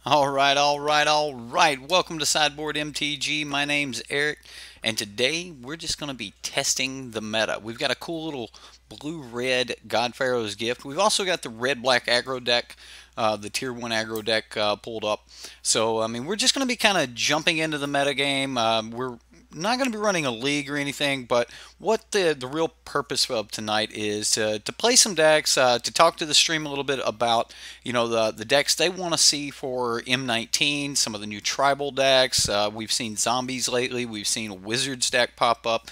All right. Welcome to SideboardMTG. My name's Eric, and today we're just going to be testing the meta. We've got a cool little blue-red God Pharaoh's Gift. We've also got the red-black aggro deck, the Tier 1 aggro deck pulled up. So, I mean, we're just going to be kind of jumping into the meta game. We're not going to be running a league or anything, but what the real purpose of tonight is to play some decks, to talk to the stream a little bit about the decks they want to see for M19, some of the new tribal decks. We've seen zombies lately. We've seen a wizards deck pop up.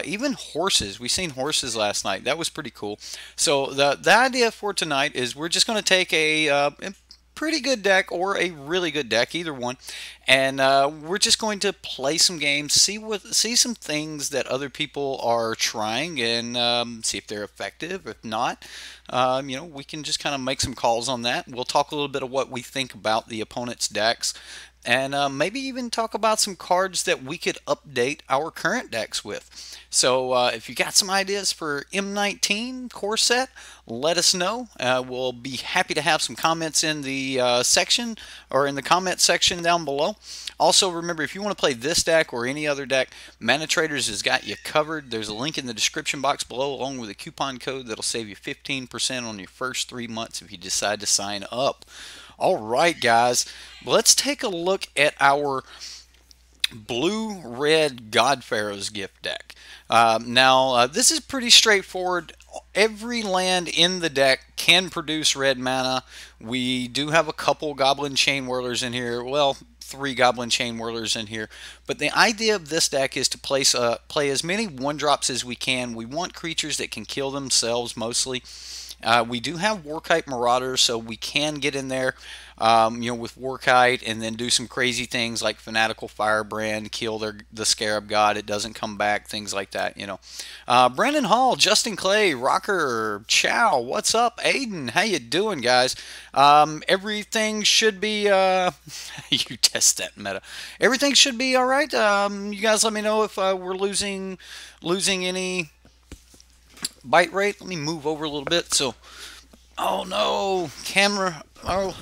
Even horses. We've seen horses last night. That was pretty cool. So the idea for tonight is we're just going to take a pretty good deck or a really good deck, either one, and we're just going to play some games, see some things that other people are trying, and see if they're effective. If not, we can just kind of make some calls on that. We'll talk a little bit of what we think about the opponent's decks, and maybe even talk about some cards that we could update our current decks with. So if you got some ideas for M19 core set, let us know. We'll be happy to have some comments in the section or in the comment section down below. Also, remember, if you want to play this deck or any other deck, manatraders has got you covered. There's a link in the description box below along with a coupon code that'll save you 15% on your first 3 months if you decide to sign up. All right, guys, let's take a look at our blue-red God Pharaoh's Gift deck. Now, this is pretty straightforward. Every land in the deck can produce red mana. We do have a couple Goblin Chain Whirlers in here. Well, 3 Goblin Chain Whirlers in here. But the idea of this deck is to play as many 1-drops as we can. We want creatures that can kill themselves mostly. We do have Warkite Marauders, so we can get in there, with Warkite and then do some crazy things like Fanatical Firebrand, kill the Scarab God, it doesn't come back, things like that, Brandon Hall, Justin Clay, Rocker, Chow, what's up? Aiden, how you doing, guys? Everything should be, you test that meta. Everything should be all right. You guys let me know if we're losing any bite rate. Let me move over a little bit. So, oh no, camera. Oh,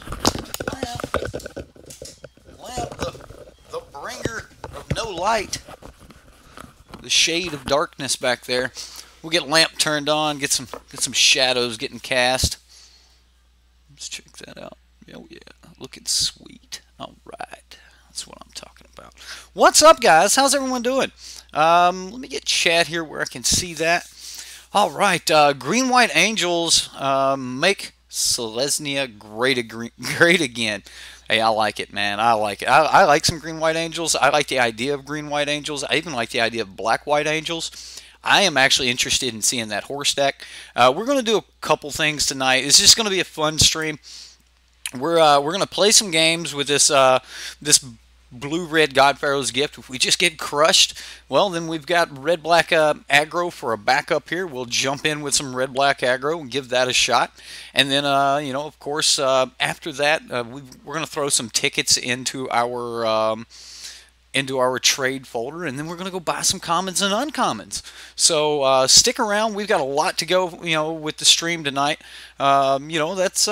lamp, the bringer of no light, the shade of darkness back there. We'll get lamp turned on, get some shadows getting cast. Let's check that out. Oh yeah, looking sweet. All right, that's what I'm talking about. What's up, guys? How's everyone doing? Let me get chat here where I can see that. All right, Green White Angels make Selesnya great again. Hey, I like it, man. I like it. I like some Green White Angels. I like the idea of Green White Angels. I even like the idea of Black White Angels. I am actually interested in seeing that horse deck. We're going to do a couple things tonight. It's just going to be a fun stream. We're going to play some games with this blue-red God Pharaoh's Gift. If we just get crushed, well, then we've got red-black aggro for a backup here. We'll jump in with some red-black aggro and give that a shot. And then, of course, after that, we're going to throw some tickets into our trade folder, and then we're going to go buy some commons and uncommons. So stick around. We've got a lot to go, with the stream tonight. That's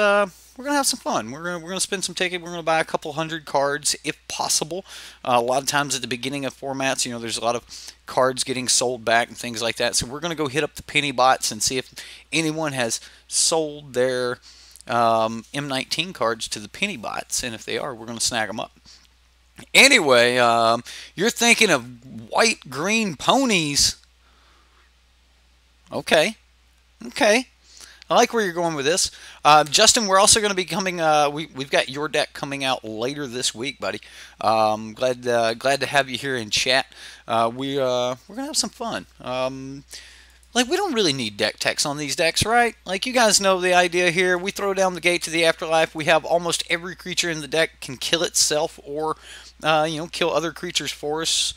we're gonna have some fun. We're gonna spend some ticket. We're gonna buy a couple hundred cards if possible. A lot of times at the beginning of formats, there's a lot of cards getting sold back and things like that. So we're gonna go hit up the penny bots and see if anyone has sold their M19 cards to the penny bots, and if they are, we're gonna snag them up. Anyway, you're thinking of white-green ponies. Okay. I like where you're going with this. Justin, we're also going to be coming, we've got your deck coming out later this week, buddy. Glad to have you here in chat. We're going to have some fun. We don't really need deck techs on these decks, right? Like, you guys know the idea here. We throw down the gate to the afterlife. We have almost every creature in the deck can kill itself or, kill other creatures for us.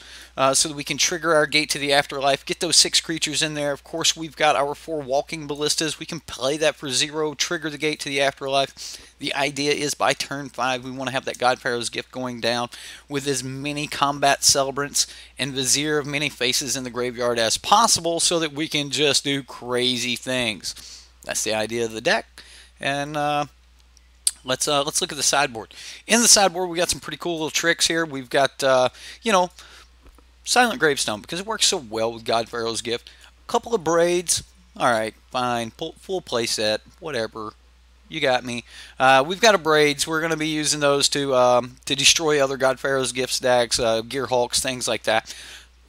So that we can trigger our gate to the afterlife, get those 6 creatures in there. Of course, we've got our 4 walking ballistas. We can play that for 0, trigger the gate to the afterlife. The idea is by turn 5, we want to have that God Pharaoh's Gift going down with as many combat celebrants and Vizier of Many Faces in the graveyard as possible so that we can just do crazy things. That's the idea of the deck. And Let's look at the sideboard. In the sideboard, we got some pretty cool little tricks here. We've got you know, Silent Gravestone, because it works so well with God Pharaoh's Gift. A couple of braids. All right, fine. Full play set. Whatever. You got me. We've got a braids. We're going to be using those to destroy other God Pharaoh's Gift stacks, Gear Hulks, things like that.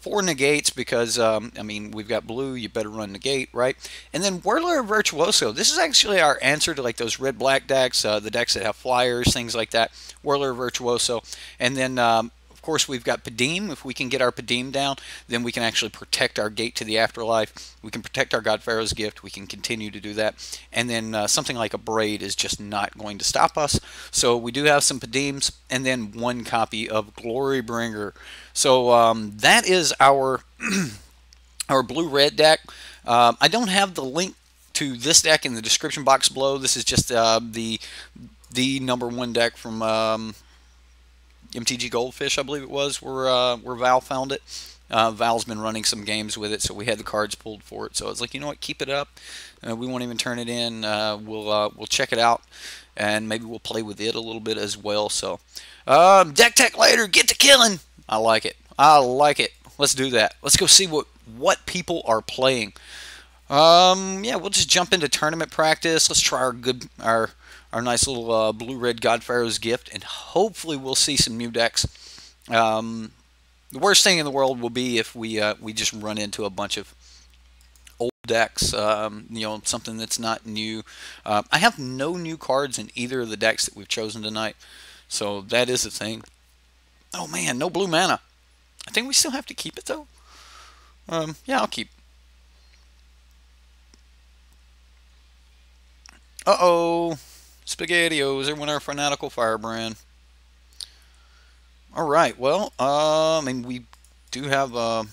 4 negates because, I mean, we've got blue, you better run negate, right? And then Whirler Virtuoso. This is actually our answer to like those red-black decks, the decks that have flyers, things like that. Whirler Virtuoso. And then, of course, we've got Padim. If we can get our Padim down, then we can actually protect our gate to the afterlife. We can protect our God Pharaoh's Gift. We can continue to do that. And then something like a Braid is just not going to stop us. So we do have some Padims, and then 1 copy of Glorybringer. So that is our our blue-red deck. I don't have the link to this deck in the description box below. This is just the #1 deck from MTG Goldfish, I believe it was, where Val found it. Val's been running some games with it, so we had the cards pulled for it. So I was like, you know what, keep it up. We won't even turn it in. We'll check it out, and maybe we'll play with it a little bit as well. So deck tech later, get to killing. I like it. I like it. Let's do that. Let's go see what people are playing. Yeah, we'll just jump into tournament practice. Let's try our nice little blue-red God Pharaoh's Gift, and hopefully we'll see some new decks. The worst thing in the world will be if we just run into a bunch of old decks, you know, something that's not new. I have no new cards in either of the decks that we've chosen tonight, so that is a thing. Oh man, no blue mana. I think we still have to keep it though. Yeah, I'll keep. Uh-oh. SpaghettiOs, everyone our fanatical firebrand. Alright, well, I mean, we do have a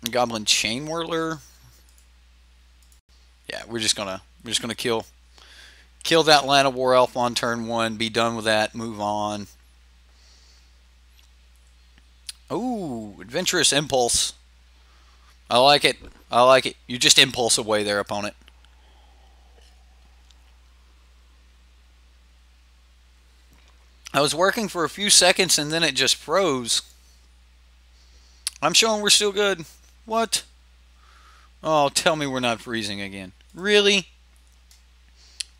Goblin Chain Whirler. Yeah, we're just gonna kill that Land of War Elf on turn 1, be done with that, move on. Ooh, Adventurous Impulse. I like it. I like it. You just impulse away their opponent. I was working for a few seconds and then it just froze. I'm showing we're still good. What? Oh, tell me we're not freezing again. Really?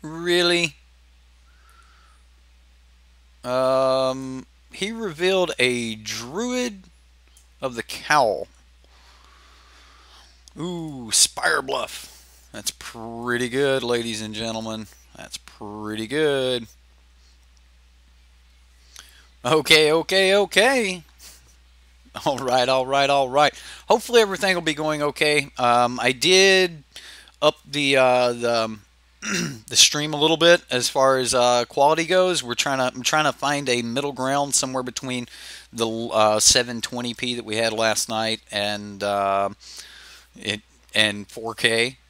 Really? He revealed a Druid of the Cowl. Ooh, Spire Bluff. That's pretty good, ladies and gentlemen. That's pretty good. Okay, okay, okay. All right, all right, all right. Hopefully everything will be going okay. I did up the the stream a little bit as far as quality goes. I'm trying to find a middle ground somewhere between the 720p that we had last night and 4K.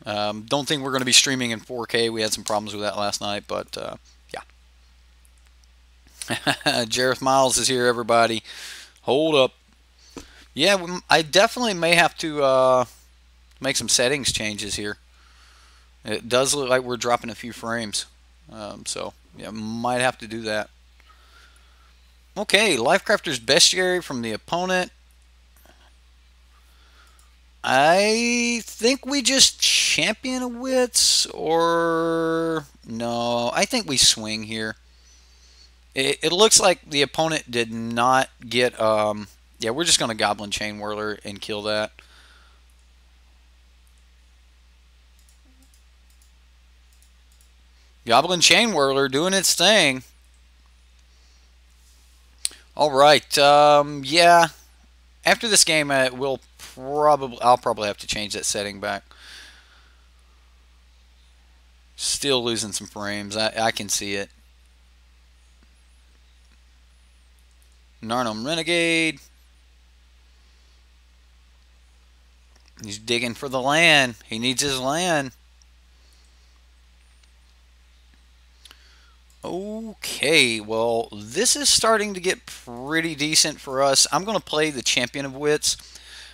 Don't think we're going to be streaming in 4K. We had some problems with that last night, but yeah. Jareth Miles is here, everybody. Hold up. Yeah, I definitely may have to make some settings changes here. It does look like we're dropping a few frames. So, yeah, might have to do that. Okay, Lifecrafter's Bestiary from the opponent. I think we just champion a Wits, or no, I think we swing here. It looks like the opponent did not get, yeah, we're just going to Goblin Chain Whirler and kill that. Goblin Chain Whirler doing its thing. All right, yeah. After this game, I'll probably have to change that setting back. Still losing some frames. I can see it. Narnum Renegade. He's digging for the land. He needs his land. Okay, well, this is starting to get pretty decent for us. I'm going to play the Champion of Wits.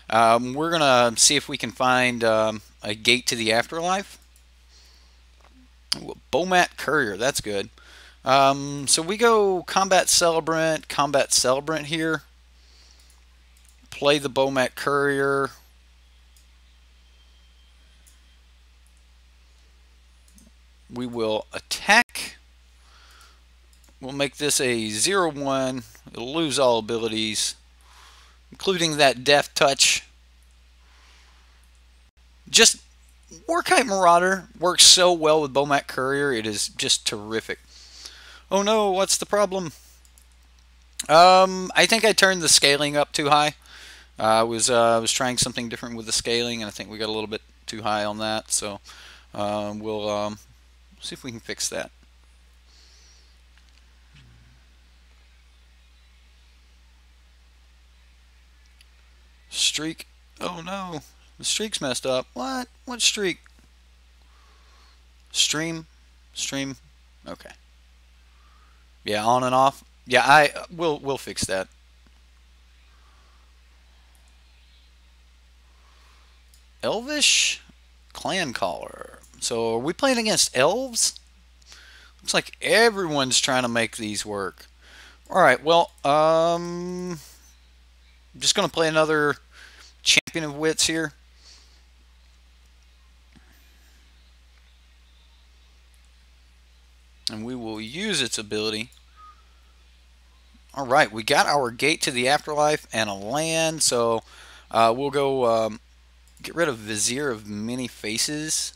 We're going to see if we can find a gate to the afterlife. We'll Bowmat Courier. That's good. So we go Combat Celebrant here. Play the Bowmat Courier. We will attack. We'll make this a 0/1. It'll lose all abilities, including that Death Touch. Just Warkite Marauder works so well with Bowmat Courier. It is just terrific. Oh no, what's the problem? I think I turned the scaling up too high. I was trying something different with the scaling, and I think we got a little bit too high on that. So we'll see if we can fix that. Streak. Oh no, the streak's messed up. What? What streak? Stream. Okay. Yeah, on and off. Yeah, we'll fix that. Elvish Clan Caller. So are we playing against elves? Looks like everyone's trying to make these work. All right. Well, I'm just gonna play another Champion of Wits here. And we will use its ability. Alright, we got our Gate to the Afterlife and a land, so we'll go get rid of Vizier of Many Faces.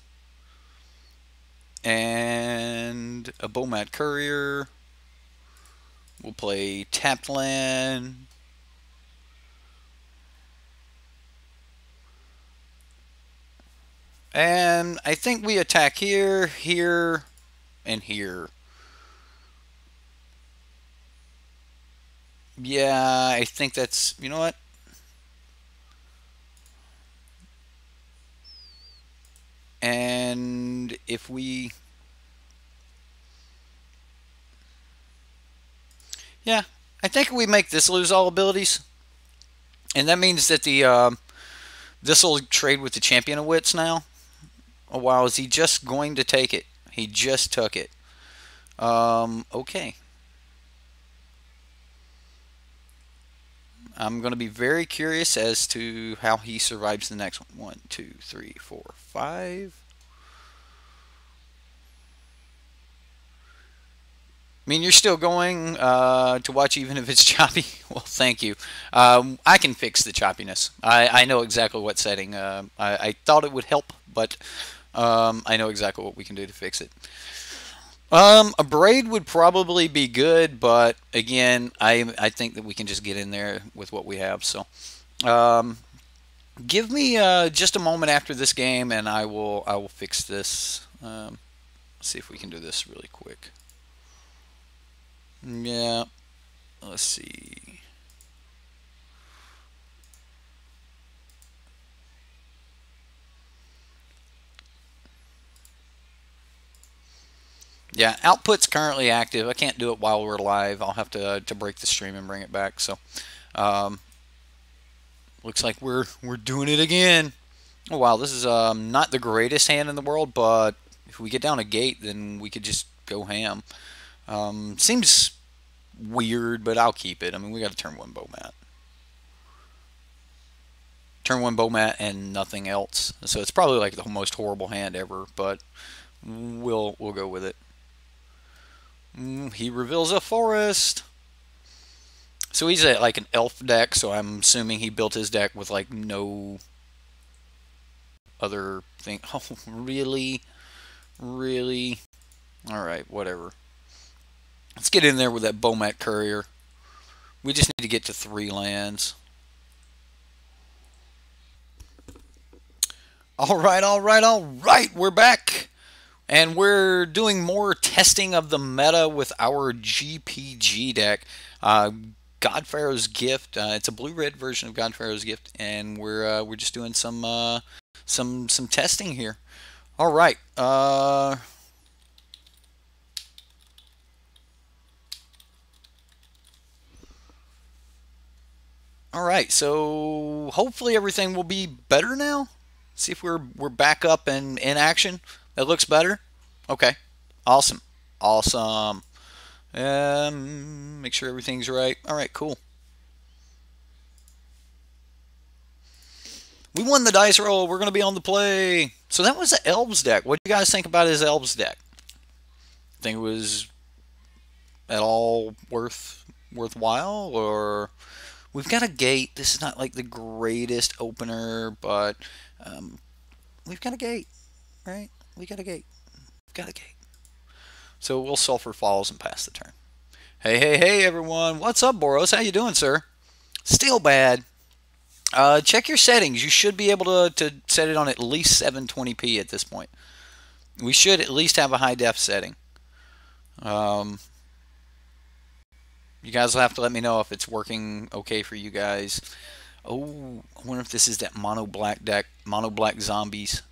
And a Bowmat Courier. We'll play tapped land. And I think we attack here, here, and here. Yeah, I think that's, you know what? And if we... Yeah, I think we make this lose all abilities. And that means that the this will trade with the Champion of Wits now. Oh wow, is he just going to take it? He just took it. Okay. I'm going to be very curious as to how he survives the next one. 1, 2, 3, 4, 5. I mean, you're still going to watch even if it's choppy? Well, thank you. I can fix the choppiness. I know exactly what setting. I thought it would help, but I know exactly what we can do to fix it. A braid would probably be good, but again, I think that we can just get in there with what we have. So, give me just a moment after this game, and I will fix this. Let's see if we can do this really quick. Yeah, let's see. Yeah, output's currently active. I can't do it while we're live. I'll have to break the stream and bring it back. So, looks like we're doing it again. Oh wow, this is not the greatest hand in the world, but if we get down a gate, then we could just go ham. Seems weird, but I'll keep it. I mean, we got a turn 1 Bowmat. Turn 1 Bowmat and nothing else. So it's probably like the most horrible hand ever, but we'll go with it. He reveals a forest. So he's at like an elf deck, so I'm assuming he built his deck with like no other thing. Oh, really? Really? Alright, whatever. Let's get in there with that Bowmat Courier. We just need to get to 3 lands. Alright, we're back. And we're doing more testing of the meta with our GPG deck. Godpharaoh's Gift. It's a blue-red version of Godpharaoh's Gift, and we're just doing some testing here. All right. All right. So hopefully everything will be better now. See if we're back up and in action. That looks better. Okay. Awesome. Awesome. Make sure everything's right. All right, cool. We won the dice roll. We're going to be on the play. So that was the Elves deck. What do you guys think about his Elves deck? Think it was at all worthwhile, or we've got a gate. This is not like the greatest opener, but um, we've got a gate, right? We got a gate. We've got a gate. So we'll Sulfur Falls and pass the turn. Hey, hey, hey, everyone! What's up, Boros? How you doing, sir? Still bad. Check your settings. You should be able to set it on at least 720p at this point. We should at least have a high def setting. Um, you guys will have to let me know if it's working okay for you guys. Oh, I wonder if this is that mono black deck, mono black zombies.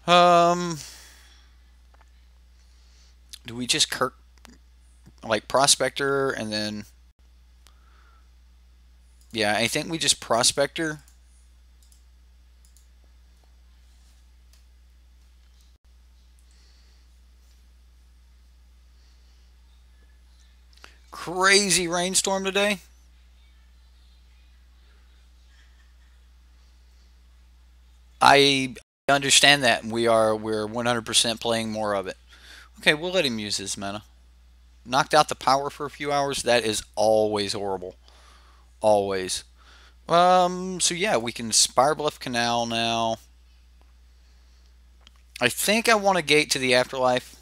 Um, do we just Kirk like Prospector and then? Yeah, I think we just Prospector. Crazy rainstorm today. I understand that, and we're 100% playing more of it. Okay, we'll let him use his mana. Knocked out the power for a few hours. That is always horrible. Always. So yeah, we can Spirebluff Canal now. I think I want a gate to the afterlife.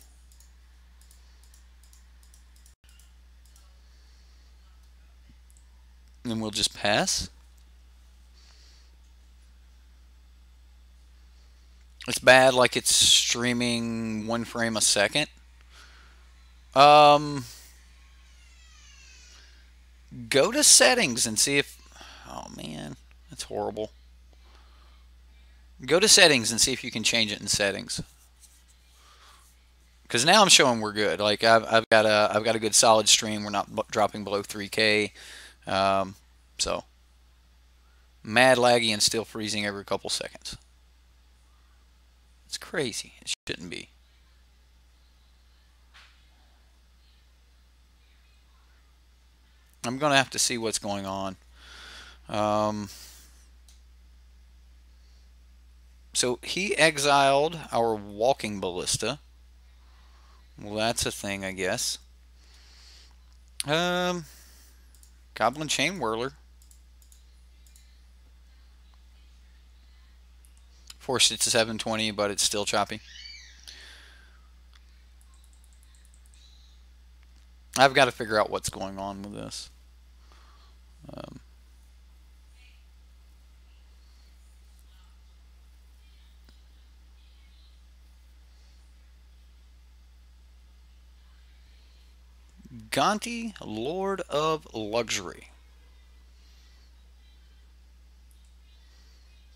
And we'll just pass. It's bad, like it's streaming 1 frame a second. Um, go to settings and see if. Oh man, that's horrible. Go to settings and see if you can change it in settings. Because now I'm showing we're good. Like I've got a good solid stream. We're not dropping below 3K. Um, so mad laggy and still freezing every couple seconds. It's crazy. It shouldn't be. I'm gonna have to see what's going on. Um, so he exiled our walking ballista. Well, that's a thing, I guess. Um, Goblin Chain Whirler. Forced it to 720, but it's still choppy. I've got to figure out what's going on with this. Um, Gonti, Lord of Luxury.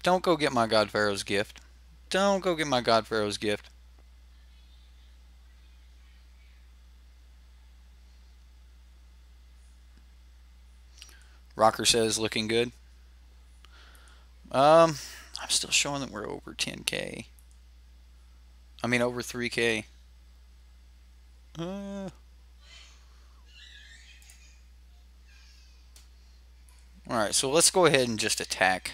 Don't go get my God Pharaoh's gift. Don't go get my God Pharaoh's gift. Rocker says looking good. I'm still showing that we're over 10K. I mean over 3K. Alright, so let's go ahead and just attack.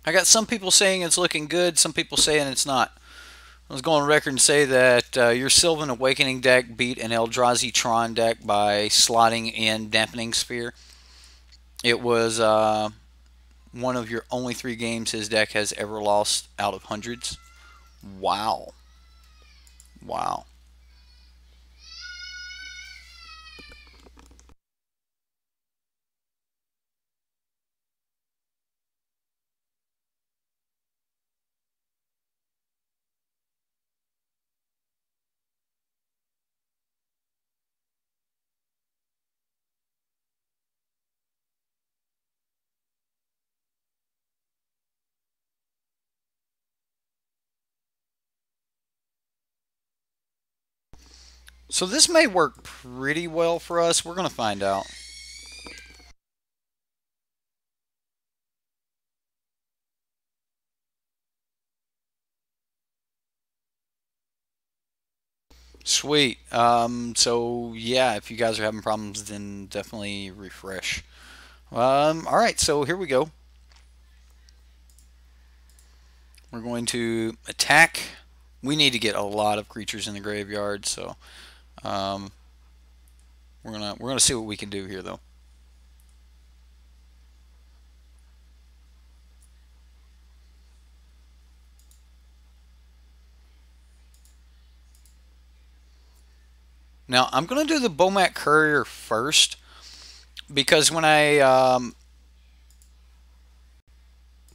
I got some people saying it's looking good, some people saying it's not. I was going on record and say that your Sylvan Awakening deck beat an Eldrazi Tron deck by slotting in Dampening Sphere. It was one of your only 3 games his deck has ever lost out of hundreds. Wow. Wow. So this may work pretty well for us. We're going to find out. Sweet. So yeah, if you guys are having problems, then definitely refresh. All right, so here we go. We're going to attack. We need to get a lot of creatures in the graveyard, so we're gonna see what we can do here, though. Now I'm gonna do the Bomat Courier first because when I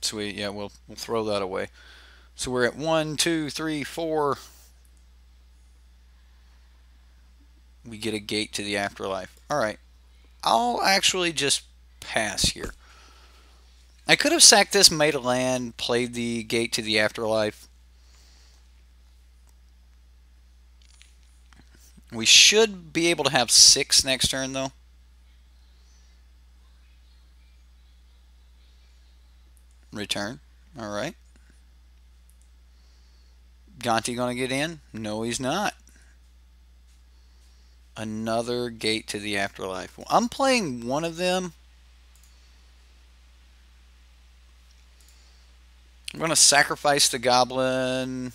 sweet, yeah, we'll throw that away. So we're at 1, 2, 3, 4. We get a gate to the afterlife. All right, I'll actually just pass here. I could have sacked this, made a land, played the gate to the afterlife. We should be able to have 6 next turn, though. Return. All right. Gonti gonna get in? No, he's not. Another gate to the afterlife. Well, I'm playing one of them. I'm gonna sacrifice the goblin.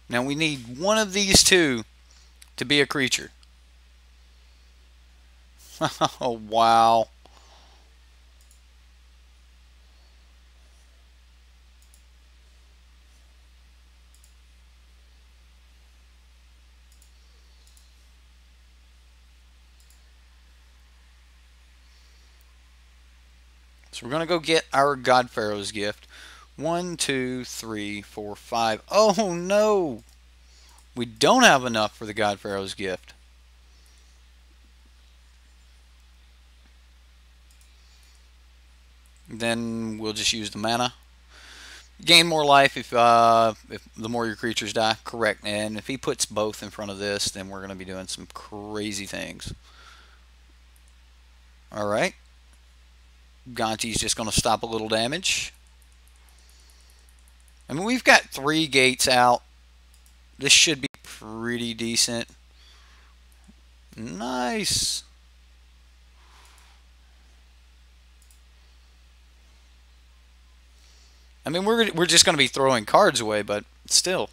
Now we need one of these two to be a creature. Oh, wow. So we're going to go get our God Pharaoh's gift. 1, 2, 3, 4, 5. Oh, no. We don't have enough for the God Pharaoh's gift. Then we'll just use the mana. Gain more life if the more your creatures die. Correct. And if he puts both in front of this, then we're going to be doing some crazy things. Alright. Gonti's just going to stop a little damage. I mean, we've got 3 gates out. This should be pretty decent. Nice. I mean, we're just going to be throwing cards away, but still.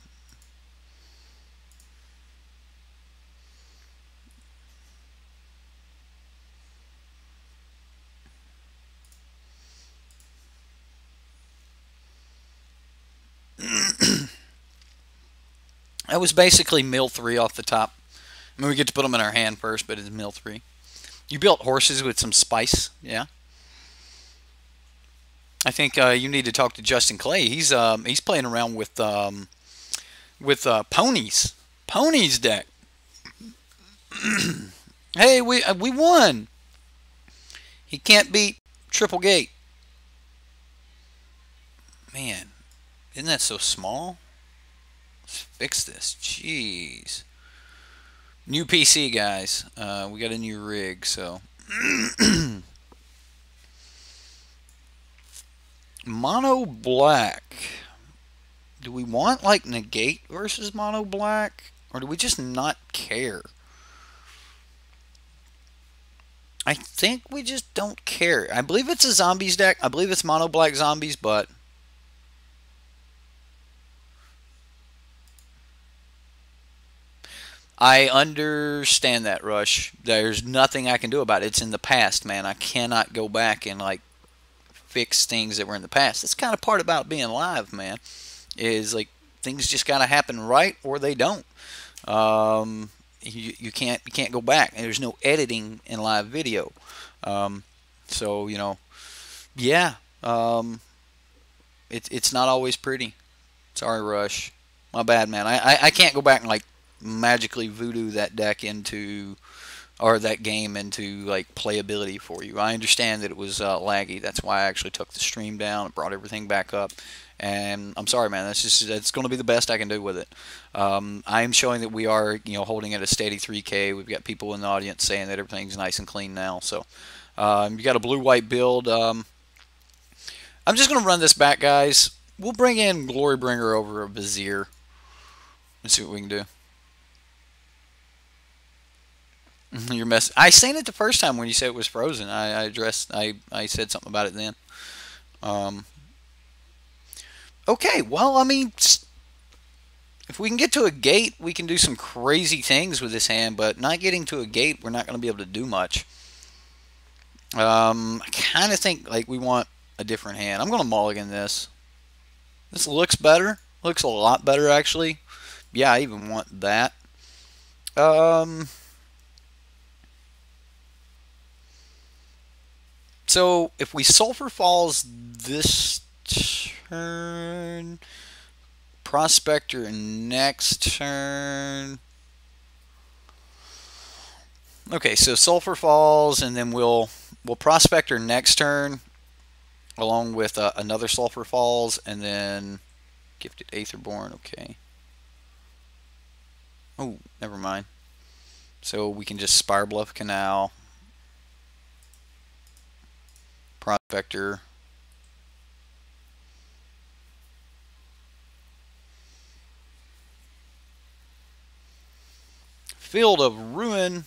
That was basically mill 3 off the top. I mean, we get to put them in our hand first, but it's mill 3. You built horses with some spice, yeah. I think you need to talk to Justin Clay. He's playing around with ponies. Ponies deck. Hey, we won. He can't beat Triple Gate. Man, isn't that so small? Let's fix this. Jeez. New PC, guys. We got a new rig, so. Mono black. Do we want like negate versus mono black, or do we just not care? I think we just don't care. I believe it's a zombies deck. I believe it's mono black zombies, but I understand that, Rush. There's nothing I can do about it. It's in the past, man. I cannot go back and like fix things that were in the past. That's kind of part about being live, man. Is like things just gotta happen right or they don't. You can't go back. There's no editing in live video. So you know, yeah. It's not always pretty. Sorry, Rush. My bad, man. I can't go back and like magically voodoo that deck into or that game into like playability for you. I understand that it was laggy. That's why I actually took the stream down and brought everything back up. And I'm sorry, man. That's going to be the best I can do with it. I am showing that we are, holding at a steady 3K. We've got people in the audience saying that everything's nice and clean now. So you got a blue-white build. I'm just going to run this back, guys. We'll bring in Glorybringer over a Vizier. Let's see what we can do. Your mess. I seen it the first time when you said it was frozen. I said something about it then. Okay, well, I mean, if we can get to a gate, we can do some crazy things with this hand, but not getting to a gate, we're not going to be able to do much. I kind of think like we want a different hand. I'm going to mulligan this. This looks better. Looks a lot better, actually. Yeah, I even want that. So if we Sulfur Falls this turn, Prospector next turn. Okay, so Sulfur Falls, and then we'll Prospector next turn, along with another Sulfur Falls, and then Gifted Aetherborn. Okay. Oh, never mind. So we can just Spire Bluff Canal, Prospector, Field of Ruin.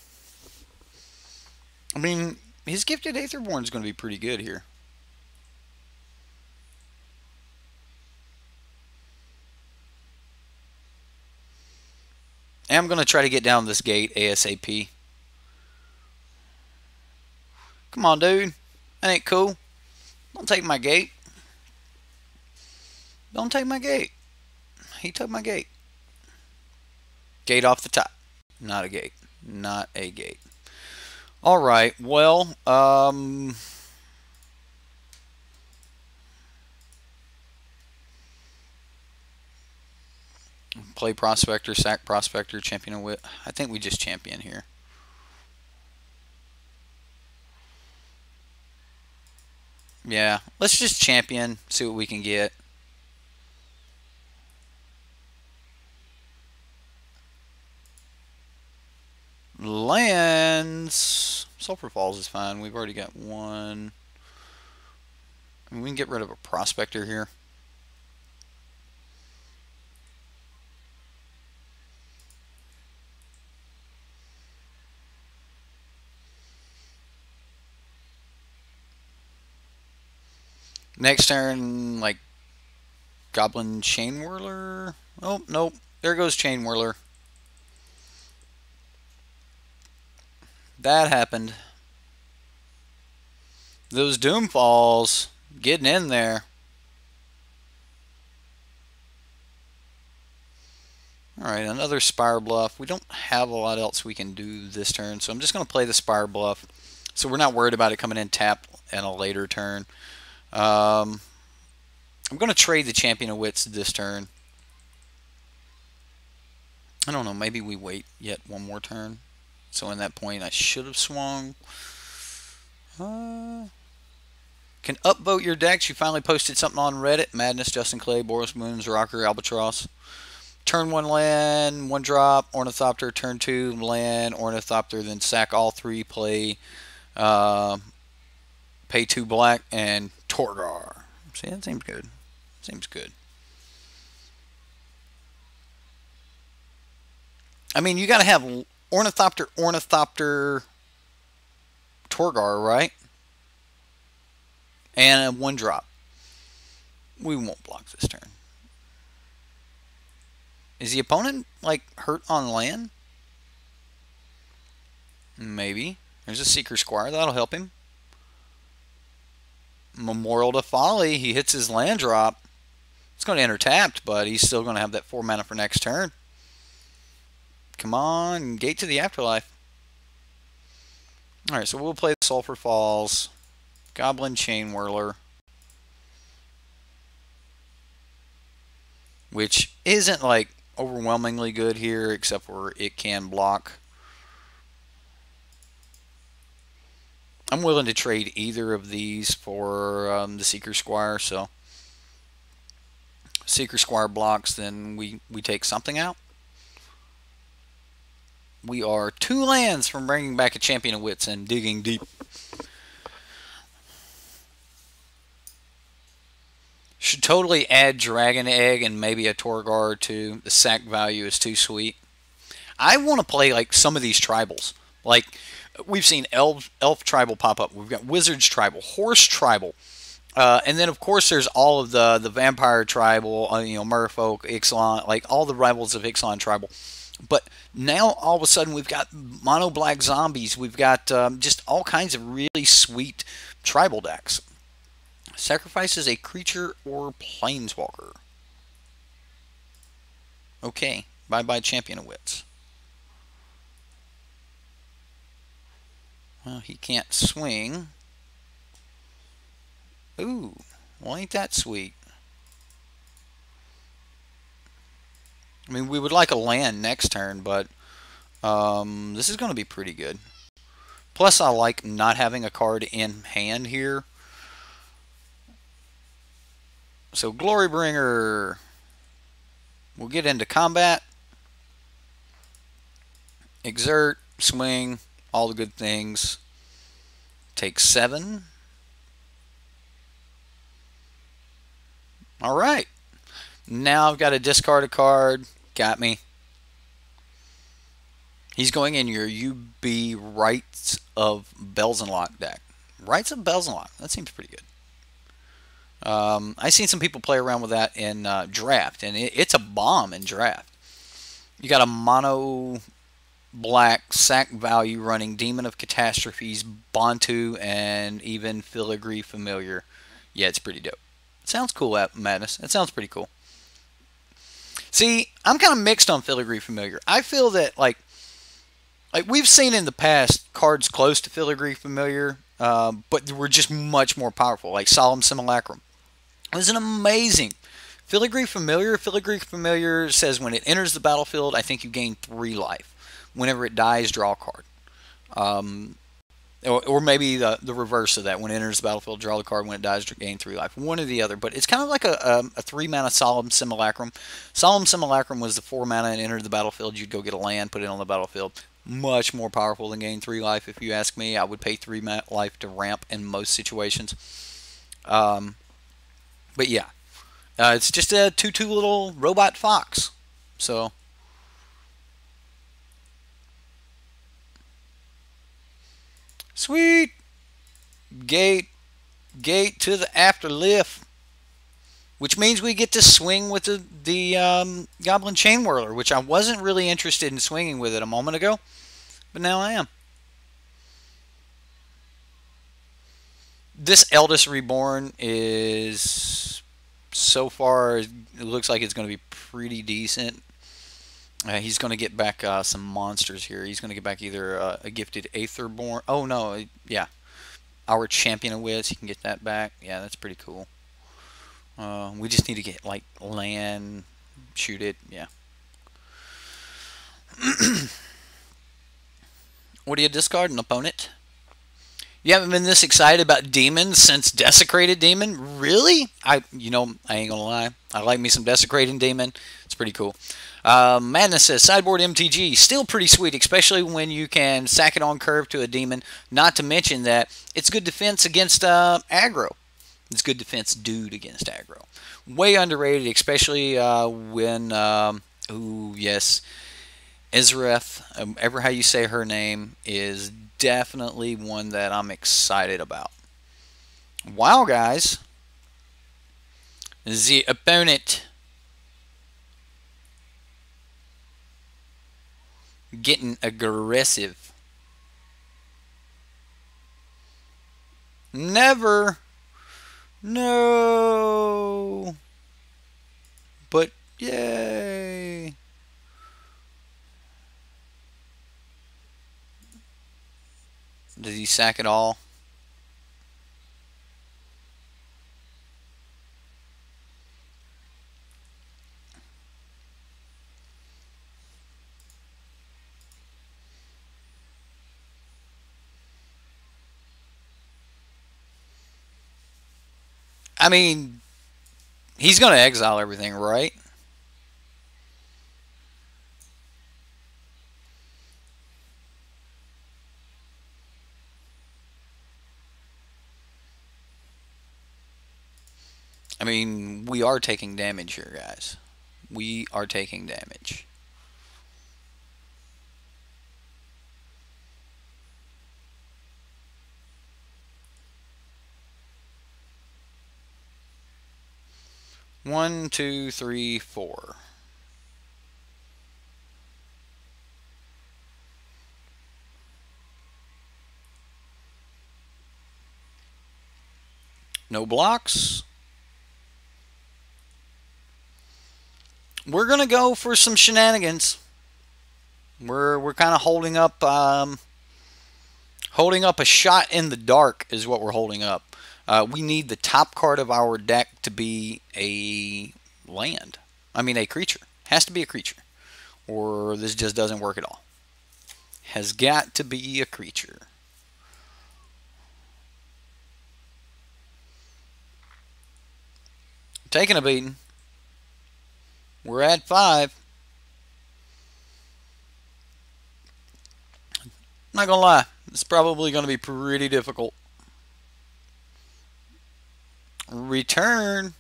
I mean, his Gifted Aetherborn is going to be pretty good here. And I'm going to try to get down this gate ASAP. Come on, dude. That ain't cool. Don't take my gate. Don't take my gate. He took my gate. Gate off the top. Not a gate. Not a gate. Alright, well, play Prospector, sack Prospector, champion a wit. I think we just champion here. Yeah, let's just champion, see what we can get. Lands. Sulfur Falls is fine. We've already got one. I mean, we can get rid of a Prospector here. Next turn, like Goblin Chain Whirler. Oh, nope. There goes Chain Whirler. That happened. Those Doomfalls getting in there. Alright, another Spire Bluff. We don't have a lot else we can do this turn, so I'm just going to play the Spire Bluff. So we're not worried about it coming in tapped in a later turn. I'm going to trade the Champion of Wits this turn. I don't know, maybe we wait yet one more turn. So in that point, I should have swung. Can upvote your decks. You finally posted something on Reddit. Madness, Justin Clay, Boris Moons, Rocker, Albatross. Turn 1 land, 1 drop, Ornithopter. Turn 2 land, Ornithopter. Then sack all 3, play, pay 2 black, and Torgar. See, that seems good. Seems good. I mean, you got to have Ornithopter, Torgar, right? And a 1 drop. We won't block this turn. Is the opponent, like, hurt on land? Maybe. There's a Seeker Squire. That'll help him. Memorial to Folly. He hits his land drop. It's going to enter tapped, but he's still going to have that 4 mana for next turn. Come on. Gate to the Afterlife. Alright, so we'll play Sulfur Falls. Goblin Chain Whirler. Which isn't, like, overwhelmingly good here, except for it can block. I'm willing to trade either of these for the Seeker Squire. So Seeker Squire blocks, then we take something out. We are 2 lands from bringing back a Champion of Wits and digging deep. Should totally add Dragon Egg and maybe a Torgar or two. The sack value is too sweet. I want to play like some of these tribals. Like we've seen elf tribal pop up. We've got wizards tribal, horse tribal, and then of course there's all of the vampire tribal. Merfolk, Ixalan, like all the rivals of Ixalan tribal. But now all of a sudden we've got mono black zombies. We've got just all kinds of really sweet tribal decks. Sacrifices a creature or planeswalker. Okay, bye-bye Champion of Wits. Well, he can't swing. Ooh, well, ain't that sweet. I mean, we would like a land next turn, but this is going to be pretty good. Plus, I like not having a card in hand here. So, Glorybringer. We'll get into combat. Exert, swing, all the good things. Take 7. Alright. Now I've got to discard a card. Got me. He's going in your UB Rights of Belzenlock deck. Rights of Belzenlock. That seems pretty good. I've seen some people play around with that in draft, and it's a bomb in draft. You got a mono black sack value running Demon of Catastrophes, Bantu, and even Filigree Familiar. Yeah, it's pretty dope. It sounds cool, Madness. It sounds pretty cool. See, I'm kind of mixed on Filigree Familiar. I feel that like we've seen in the past cards close to Filigree Familiar, but were just much more powerful, like Solemn Simulacrum. It was an amazing Filigree Familiar. Filigree Familiar says when it enters the battlefield, I think you gain 3 life. Whenever it dies, draw a card. Or maybe the reverse of that. When it enters the battlefield, draw the card. When it dies, gain 3 life. One or the other. But it's kind of like a 3-mana Solemn Simulacrum. Solemn Simulacrum was the 4 mana and entered the battlefield. You'd go get a land, put it on the battlefield. Much more powerful than gain 3 life, if you ask me. I would pay 3 life to ramp in most situations. But yeah, it's just a 2/2 little robot fox. So sweet gate to the afterlift, which means we get to swing with the Goblin Chain Whirler, which I wasn't really interested in swinging with it a moment ago, but now I am. This Eldest Reborn is, so far, it looks like it's going to be pretty decent. He's going to get back some monsters here. He's going to get back either a Gifted Aetherborn. Oh, no. Yeah. Our Champion of Wits. He can get that back. Yeah, that's pretty cool. We just need to get, like, land, shoot it. Yeah. What do you discard? An opponent? You haven't been this excited about demons since Desecrated Demon? Really? I ain't gonna lie. I like me some Desecrated Demon. It's pretty cool. Madness says, Sideboard MTG, still pretty sweet, especially when you can sack it on curve to a demon. Not to mention that it's good defense against aggro. It's good defense dude against aggro. Way underrated, especially when, ooh, yes, Izreth, ever how you say her name, is definitely one that I'm excited about. Wow, guys. The opponent getting aggressive. Never. No. But yay. Does he sack it all? I mean, he's going to exile everything, right? I mean, we are taking damage here, guys. We are taking damage. One, two, three, four. No blocks. We're gonna go for some shenanigans. We're kind of holding up a shot in the dark is what we're holding up. We need the top card of our deck to be a land. I mean a creature. Has to be a creature, or this just doesn't work at all. Has got to be a creature. Taking a beating. We're at 5. Not gonna lie, it's probably gonna be pretty difficult. Return.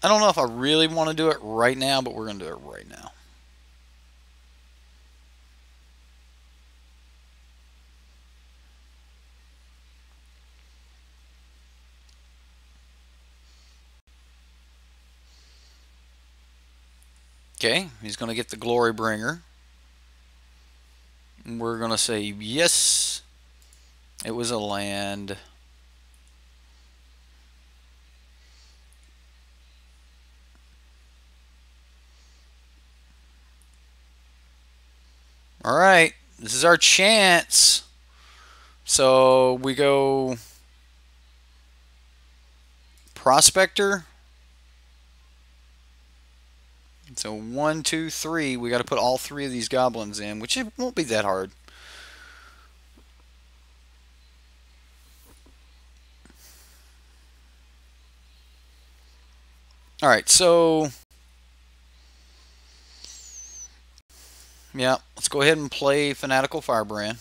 I don't know if I really want to do it right now, but we're gonna do it right now. Okay, he's going to get the Glory Bringer. We're going to say yes. It was a land. All right, this is our chance. So we go Prospector. So 1, 2, 3. We got to put all 3 of these goblins in, which it won't be that hard. All right, so yeah, let's go ahead and play Fanatical Firebrand.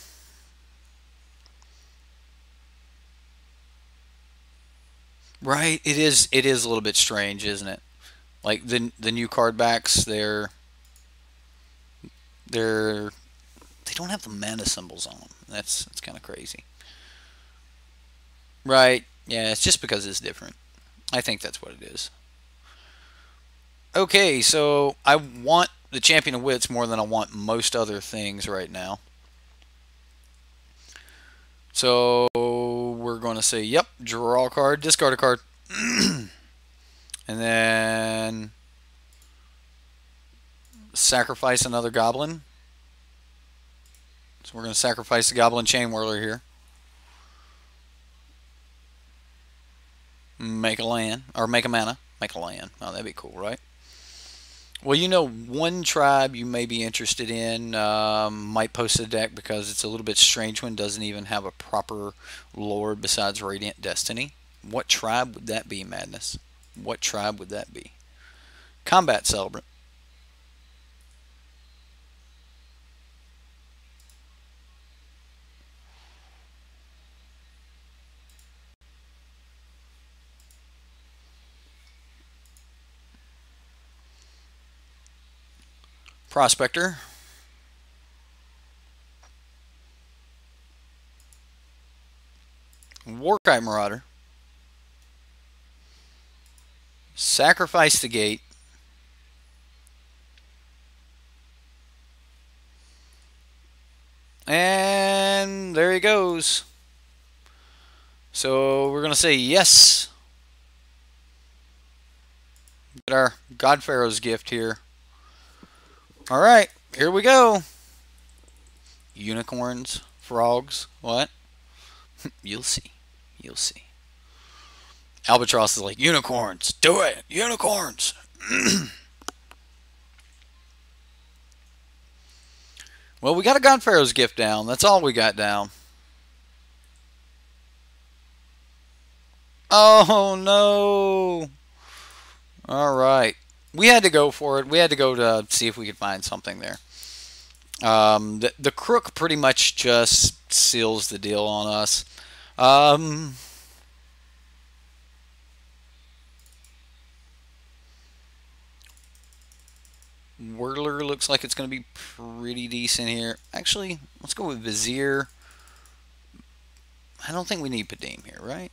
Right, it is a little bit strange, isn't it? Like the new card backs, they don't have the mana symbols on them. That's kind of crazy. Right. Yeah, it's just because it's different. I think that's what it is. Okay, so I want the Champion of Wits more than I want most other things right now. So we're going to say, yep, draw a card, discard a card. And then sacrifice another goblin. So we're going to sacrifice the Goblin Chain Whirler here. Make a land, or make a mana. Make a land. Oh, that'd be cool, right? Well, you know, one tribe you may be interested in might post a deck because it's a little bit strange one. Doesn't even have a proper lord besides Radiant Destiny. What tribe would that be, Madness? What tribe would that be? Combat Celebrant. Prospector. Warkite Marauder. Sacrifice the gate. And there he goes. So we're going to say yes. Get our God Pharaoh's gift here. All right, here we go. Unicorns, frogs, what? You'll see. You'll see. Albatross is like, unicorns, do it, unicorns. Well, we got a God Pharaoh's gift down. That's all we got down. Oh no! All right, we had to go for it. We had to go to see if we could find something there. The crook pretty much just seals the deal on us. Um, Whirler looks like it's going to be pretty decent here. Actually, let's go with Vizier. I don't think we need Padim here, right?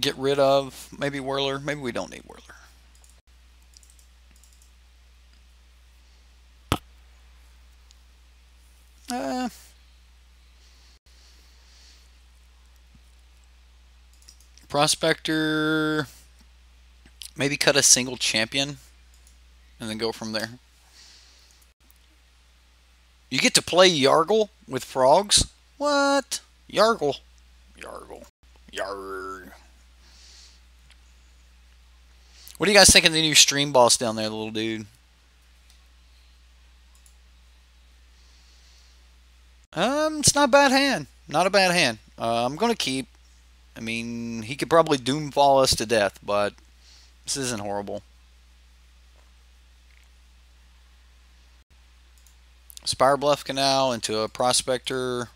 Get rid of maybe Whirler. Maybe we don't need Whirler. Uh, Prospector. Maybe cut a single champion and then go from there. You get to play Yargle with frogs? What? Yargle. Yargle. Yarg. What do you guys think of the new stream boss down there, the little dude? It's not a bad hand. Not a bad hand. I'm going to keep. I mean, he could probably doomfall us to death, but this isn't horrible. Spire Bluff Canal into a Prospector,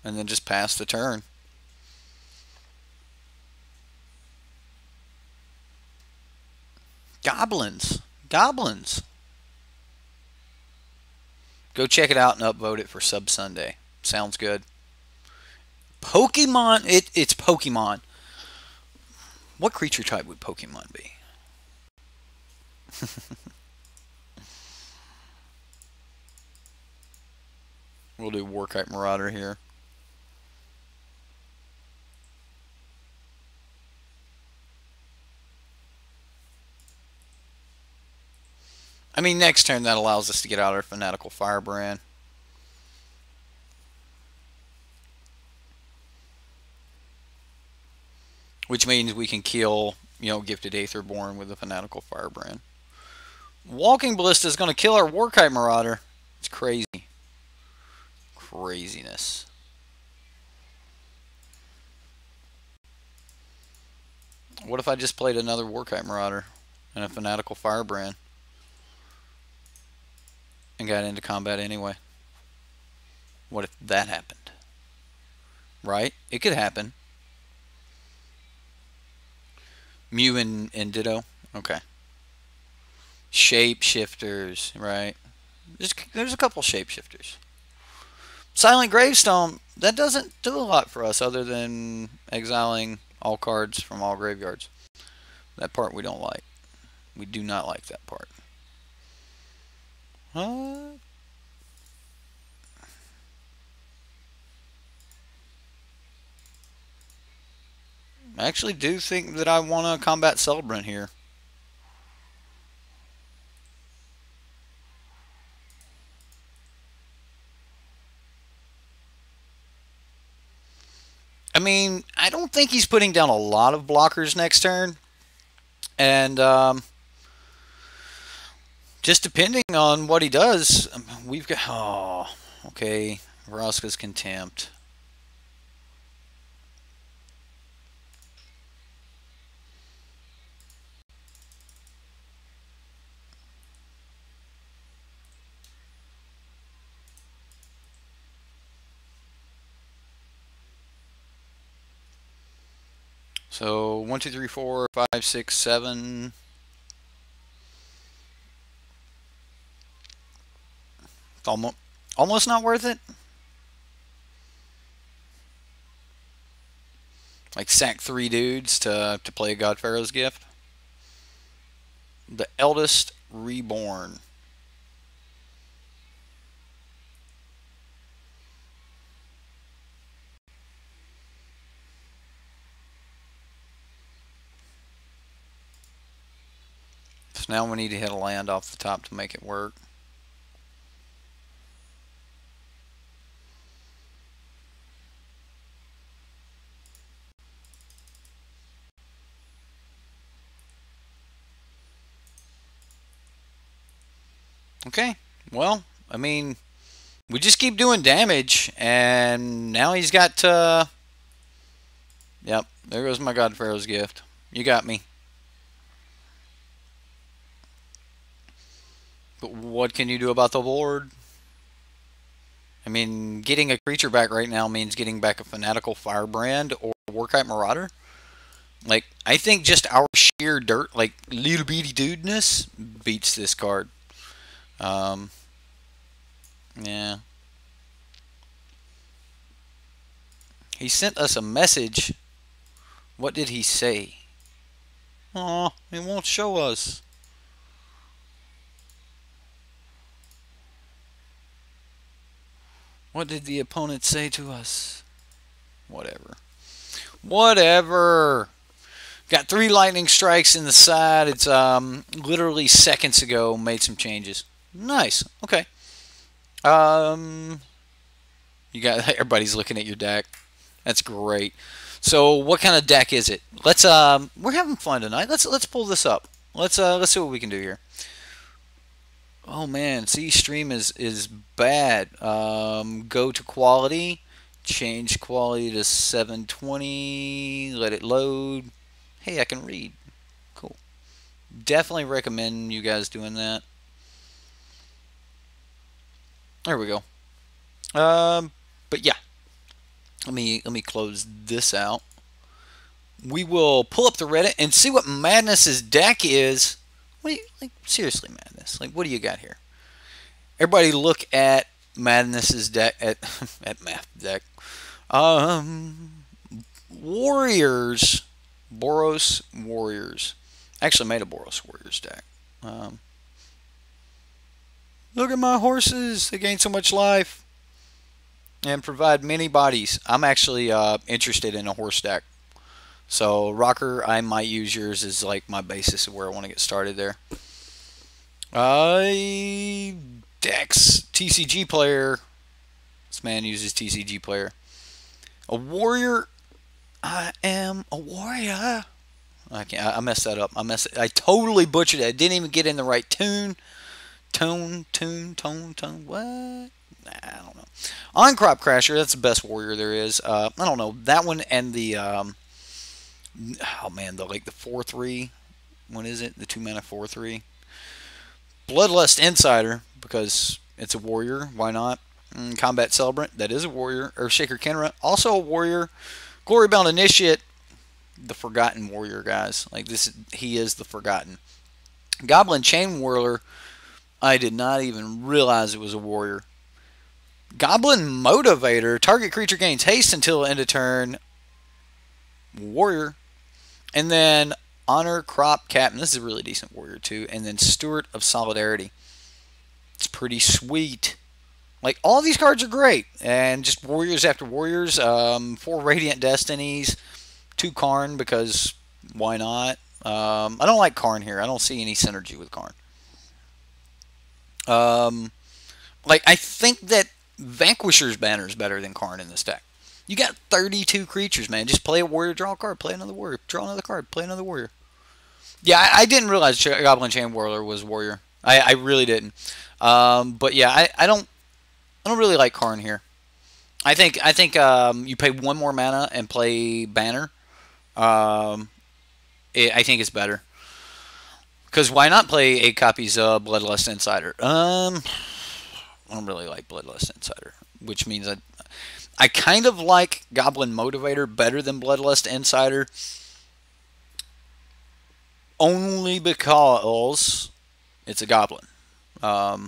and then just pass the turn. Goblins. Goblins. Go check it out and upvote it for Sub Sunday. Sounds good. Pokemon. It's Pokemon. What creature type would Pokemon be? We'll do Warkite Marauder here. I mean, next turn that allows us to get out our Fanatical Firebrand. Which means we can kill, Gifted Aetherborn with a Fanatical Firebrand. Walking Ballista is going to kill our Warkite Marauder. It's crazy. Craziness. What if I just played another Warkite Marauder and a Fanatical Firebrand and got into combat anyway? What if that happened? Right? It could happen. Mew and Ditto? Okay. Shapeshifters, right? There's a couple shapeshifters. Silent Gravestone, that doesn't do a lot for us other than exiling all cards from all graveyards. That part we don't like. We do not like that part. I actually do think that I want to combat Celebrant here. I mean, I don't think he's putting down a lot of blockers next turn. And just depending on what he does, we've got... Oh, okay. Vraska's Contempt. So 1, 2, 3, 4, 5, 6, 7. It's almost not worth it. Like sack 3 dudes to play a God Pharaoh's Gift. The Eldest Reborn. So now we need to hit a land off the top to make it work. Okay, well, I mean, we just keep doing damage, and now he's got, yep, there goes my God Pharaoh's gift. You got me. But what can you do about the board? I mean, getting a creature back right now means getting back a Fanatical Firebrand or a Warkite Marauder. Like, I think just our sheer dirt, like, little bitty dudeness, beats this card. Yeah. He sent us a message. What did he say? Aw, he won't show us. What did the opponent say to us? Whatever. Whatever. Got 3 lightning strikes in the side. It's literally seconds ago made some changes. Nice. Okay. You got everybody's looking at your deck. That's great. So what kind of deck is it? Let's we're having fun tonight. Let's pull this up. Let's see what we can do here. Oh man, see, stream is bad. Go to quality, change quality to 720, let it load. Hey, I can read. Cool. Definitely recommend you guys doing that. There we go. But yeah, let me close this out. We will pull up the Reddit and see what Madness's deck is. What do you, like, seriously, Madness? Like, what do you got here? Everybody look at Madness's deck, at math deck. Warriors. Boros Warriors. Actually made a Boros Warriors deck. Look at my horses. They gain so much life. And provide many bodies. I'm actually interested in a horse deck. So, Rocker, I might use yours as like my basis of where I want to get started there. Dex, TCG player. This man uses TCG player. A warrior. I am a warrior. I messed that up. I totally butchered it. I didn't even get in the right tune. Tone. What? Nah, I don't know. On Crop Crasher, that's the best warrior there is. I don't know. That one and the oh man, the 4/3. What is it? The 2-mana 4/3. Bloodlust Insider, because it's a warrior. Why not? Combat Celebrant, that is a warrior. Earthshaker Kenra, also a warrior. Glorybound Initiate, the Forgotten Warrior, guys. Like this, he is the Forgotten. Goblin Chain Whirler, I did not even realize it was a warrior. Goblin Motivator, target creature gains haste until end of turn. Warrior. And then Honor Crop Captain. This is a really decent warrior too. And then Steward of Solidarity. It's pretty sweet. Like, all these cards are great. And just warriors after warriors. 4 Radiant Destinies. 2 Karn, because why not? I don't like Karn here. I don't see any synergy with Karn. Like, I think that Vanquisher's Banner is better than Karn in this deck. You got 32 creatures, man. Just play a warrior, draw a card, play another warrior, draw another card, play another warrior. Yeah, I didn't realize Goblin Chain Whirler was warrior. I really didn't. But yeah, I don't really like Karn here. I think you pay 1 more mana and play Banner. I think it's better. Because why not play 8 copies of Bloodlust Insider? I don't really like Bloodlust Insider, which means I kind of like Goblin Motivator better than Bloodlust Insider, only because it's a goblin. I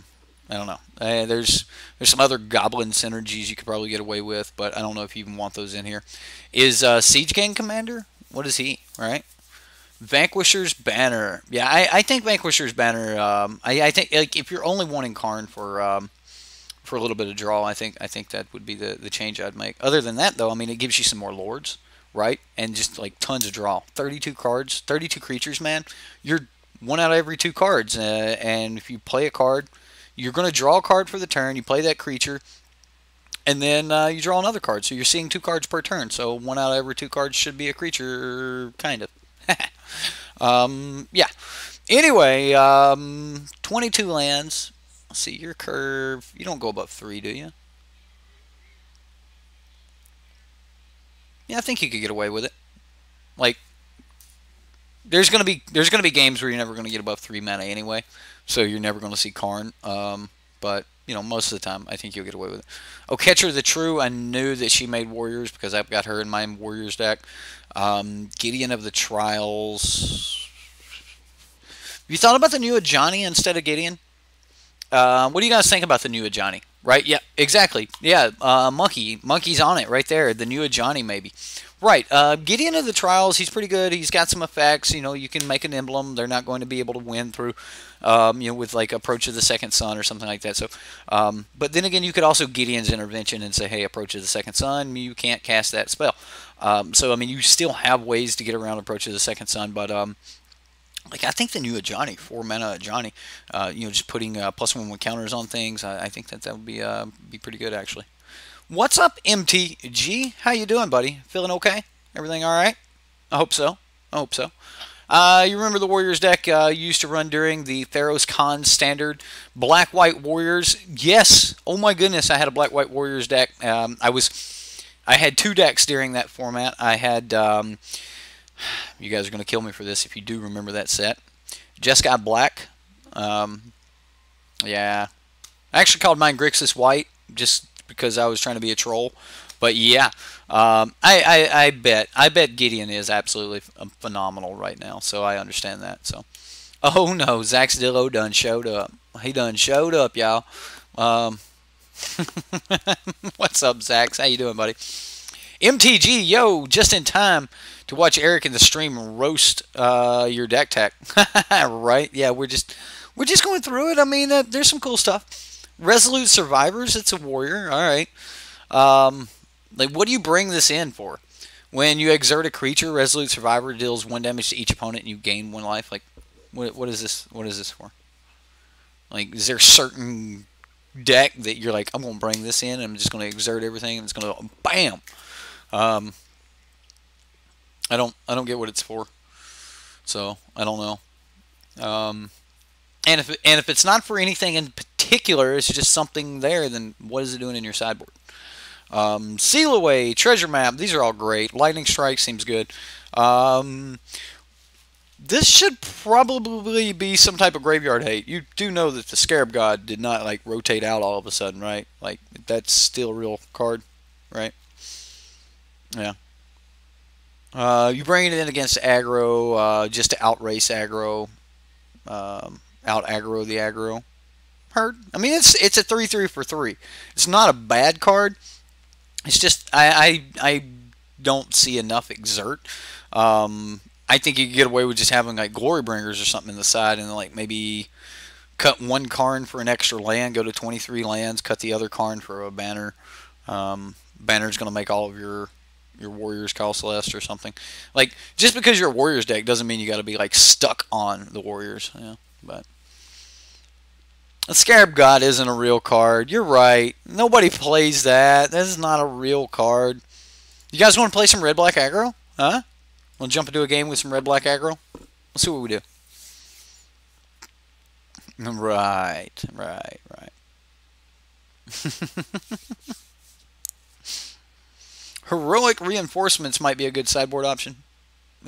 don't know. There's some other goblin synergies you could probably get away with, but I don't know if you even want those in here. Is Siege Gang Commander? What is he? Right? Vanquisher's Banner. Yeah, I think Vanquisher's Banner. I think, like, if you're only wanting Karn for a little bit of draw, I think that would be the change I'd make. Other than that, though, I mean, it gives you some more lords, right? And just like tons of draw. 32 cards, 32 creatures, man. You're 1 out of every 2 cards, and if you play a card, you're going to draw a card for the turn. You play that creature, and then you draw another card. So you're seeing 2 cards per turn. So 1 out of every 2 cards should be a creature, kind of. Yeah. Anyway, 22 lands. Let's see, your curve, you don't go above 3, do you? Yeah, I think you could get away with it. Like, there's gonna be games where you're never gonna get above 3 mana anyway, so you're never gonna see Karn. But you know, most of the time, I think you'll get away with it. Oh, Catcher the True, I knew that she made Warriors because I've got her in my Warriors deck. Gideon of the Trials. Have you thought about the new Ajani instead of Gideon? What do you guys think about the new Ajani? Right? Yeah, exactly. Yeah, Monkey's on it right there. The new Ajani maybe. Right. Gideon of the Trials, he's pretty good. He's got some effects. You know, you can make an emblem. They're not going to be able to win through, you know, with like Approach of the Second Sun or something like that. So, but then again, you could also Gideon's Intervention and say, hey, Approach of the Second Sun, you can't cast that spell. So, I mean, you still have ways to get around Approach of the Second Sun, but like I think the new Ajani, 4 mana Ajani, you know, just putting +1/+1 counters on things, I think that would be pretty good actually. What's up, MTG? How you doing, buddy? Feeling okay? Everything all right? I hope so. I hope so. You remember the Warriors deck you used to run during the Theros Khan standard? Black-White Warriors. Yes. Oh my goodness, I had a Black-White Warriors deck. I had 2 decks during that format. I had, you guys are going to kill me for this if you do remember that set. Jeskai Black. Yeah. I actually called mine Grixis White just because I was trying to be a troll. But yeah, I bet Gideon is absolutely phenomenal right now. So I understand that. So, oh no, Zaxdillo done showed up. He done showed up, y'all. What's up, Zax? How you doing, buddy? MTG, yo, just in time to watch Eric in the stream roast your deck tech. Right? Yeah, we're just going through it. I mean, there's some cool stuff. Resolute Survivors, it's a warrior. All right. Like, what do you bring this in for? When you exert a creature, Resolute Survivor deals 1 damage to each opponent, and you gain 1 life. Like, what is this? What is this for? Like, is there a certain deck that you're like, I'm gonna bring this in, and I'm just gonna exert everything, and it's gonna go bam? I don't get what it's for. So I don't know. And if it's not for anything in particular, it's just something there, then what is it doing in your sideboard? Seal Away, Treasure Map, these are all great. Lightning Strike seems good. This should probably be some type of graveyard hate. You do know that the Scarab God did not like rotate out all of a sudden, right? Like, that's still a real card, right? Yeah. You bring it in against aggro, just to outrace aggro, out aggro the aggro. Heard? I mean, it's a 3/3 for 3. It's not a bad card. It's just I don't see enough exert. I think you could get away with just having like Glory Bringers or something in the side, and then like maybe cut 1 Karn for an extra land, go to 23 lands, cut the other Karn for a banner. Banner's going to make all of your Warriors Call Celeste or something. Like, just because you're a Warriors deck doesn't mean you got to be like stuck on the Warriors. Yeah, but the Scarab God isn't a real card. You're right. Nobody plays that. That is not a real card. You guys want to play some red-black aggro? Huh? Want to jump into a game with some red-black aggro? Let's see what we do. Right. Heroic Reinforcements might be a good sideboard option.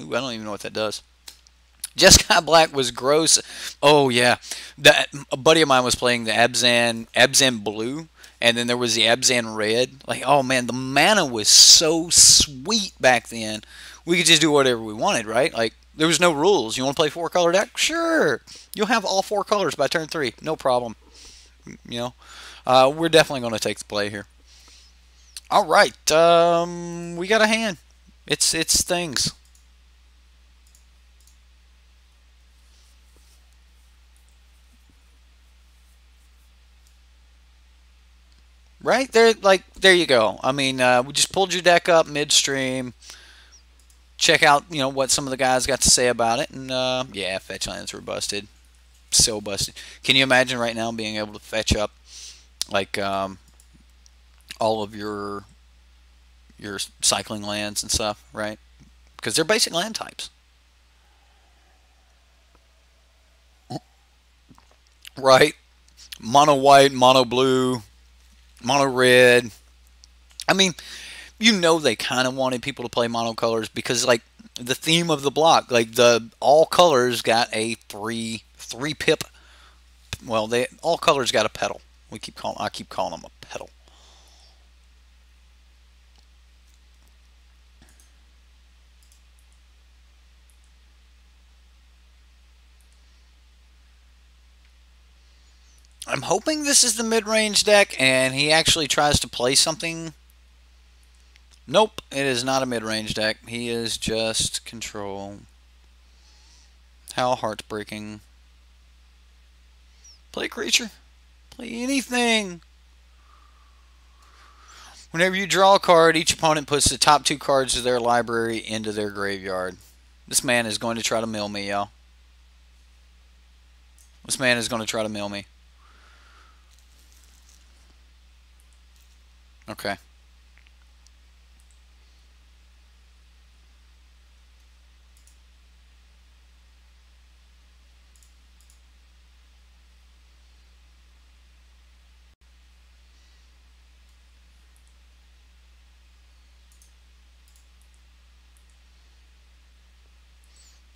Ooh, I don't even know what that does. Jeskai Black was gross. Oh, yeah. A buddy of mine was playing the Abzan Blue, and then there was the Abzan Red. Like, oh, man, the mana was so sweet back then. We could just do whatever we wanted, right? Like, there was no rules. You want to play 4-color deck? Sure. You'll have all 4 colors by turn 3. No problem. You know, we're definitely going to take the play here. All right. We got a hand. It's things. Right there, like, there you go. I mean, we just pulled your deck up midstream. Check out, you know, what some of the guys got to say about it, and yeah, fetch lands were busted, so busted. Can you imagine right now being able to fetch up like all of your cycling lands and stuff, right? Because they're basic land types, right? mono white, mono blue, mono red. I mean, you know they kind of wanted people to play monocolors because like the theme of the block, like the all colors got a three pip. Well, they all colors got a petal. I keep calling them a petal. I'm hoping this is the mid-range deck and he actually tries to play something. Nope, it is not a mid-range deck. He is just control. How heartbreaking. Play a creature. Play anything. Whenever you draw a card, each opponent puts the top 2 cards of their library into their graveyard. This man is going to try to mill me, y'all. This man is going to try to mill me. Okay.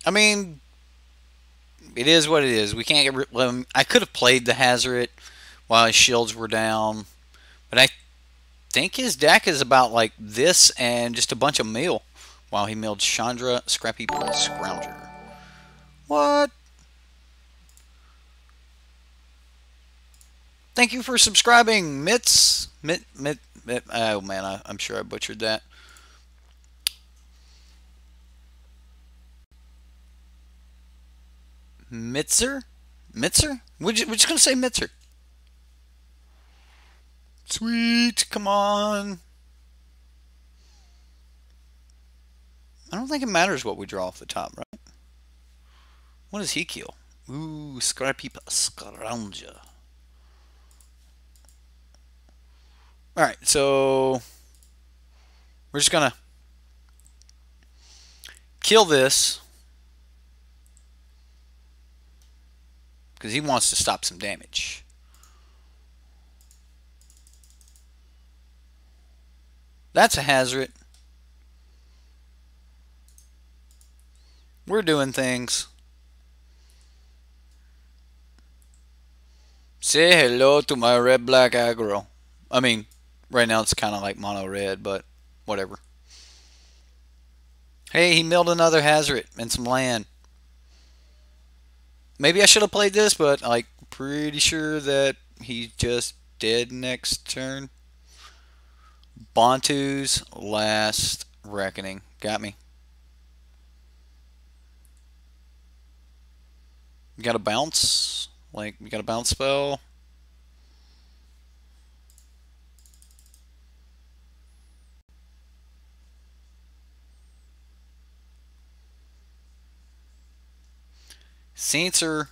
I mean, it is what it is. We can't get rid of him. I could have played the Hazard while his shields were down, but I think his deck is about like this and just a bunch of mill. While he milled Chandra, Scrappy Scrounger. What? Thank you for subscribing, Mitz. Oh man, I'm sure I butchered that. Mitzer? We're just gonna say Mitzer. Sweet, come on. I don't think it matters what we draw off the top, right? What does he kill? Ooh, Scrappy Scrounger. Alright, so we're just gonna kill this because he wants to stop some damage. That's a Hazard. We're doing things. Say hello to my red-black aggro. I mean, right now it's kind of like mono-red, but whatever. Hey, he milled another Hazard and some land. Maybe I should have played this, but like pretty sure that he's just dead next turn. Bantu's Last Reckoning. Got me. You got a bounce? Like, you got a bounce spell? Sensor.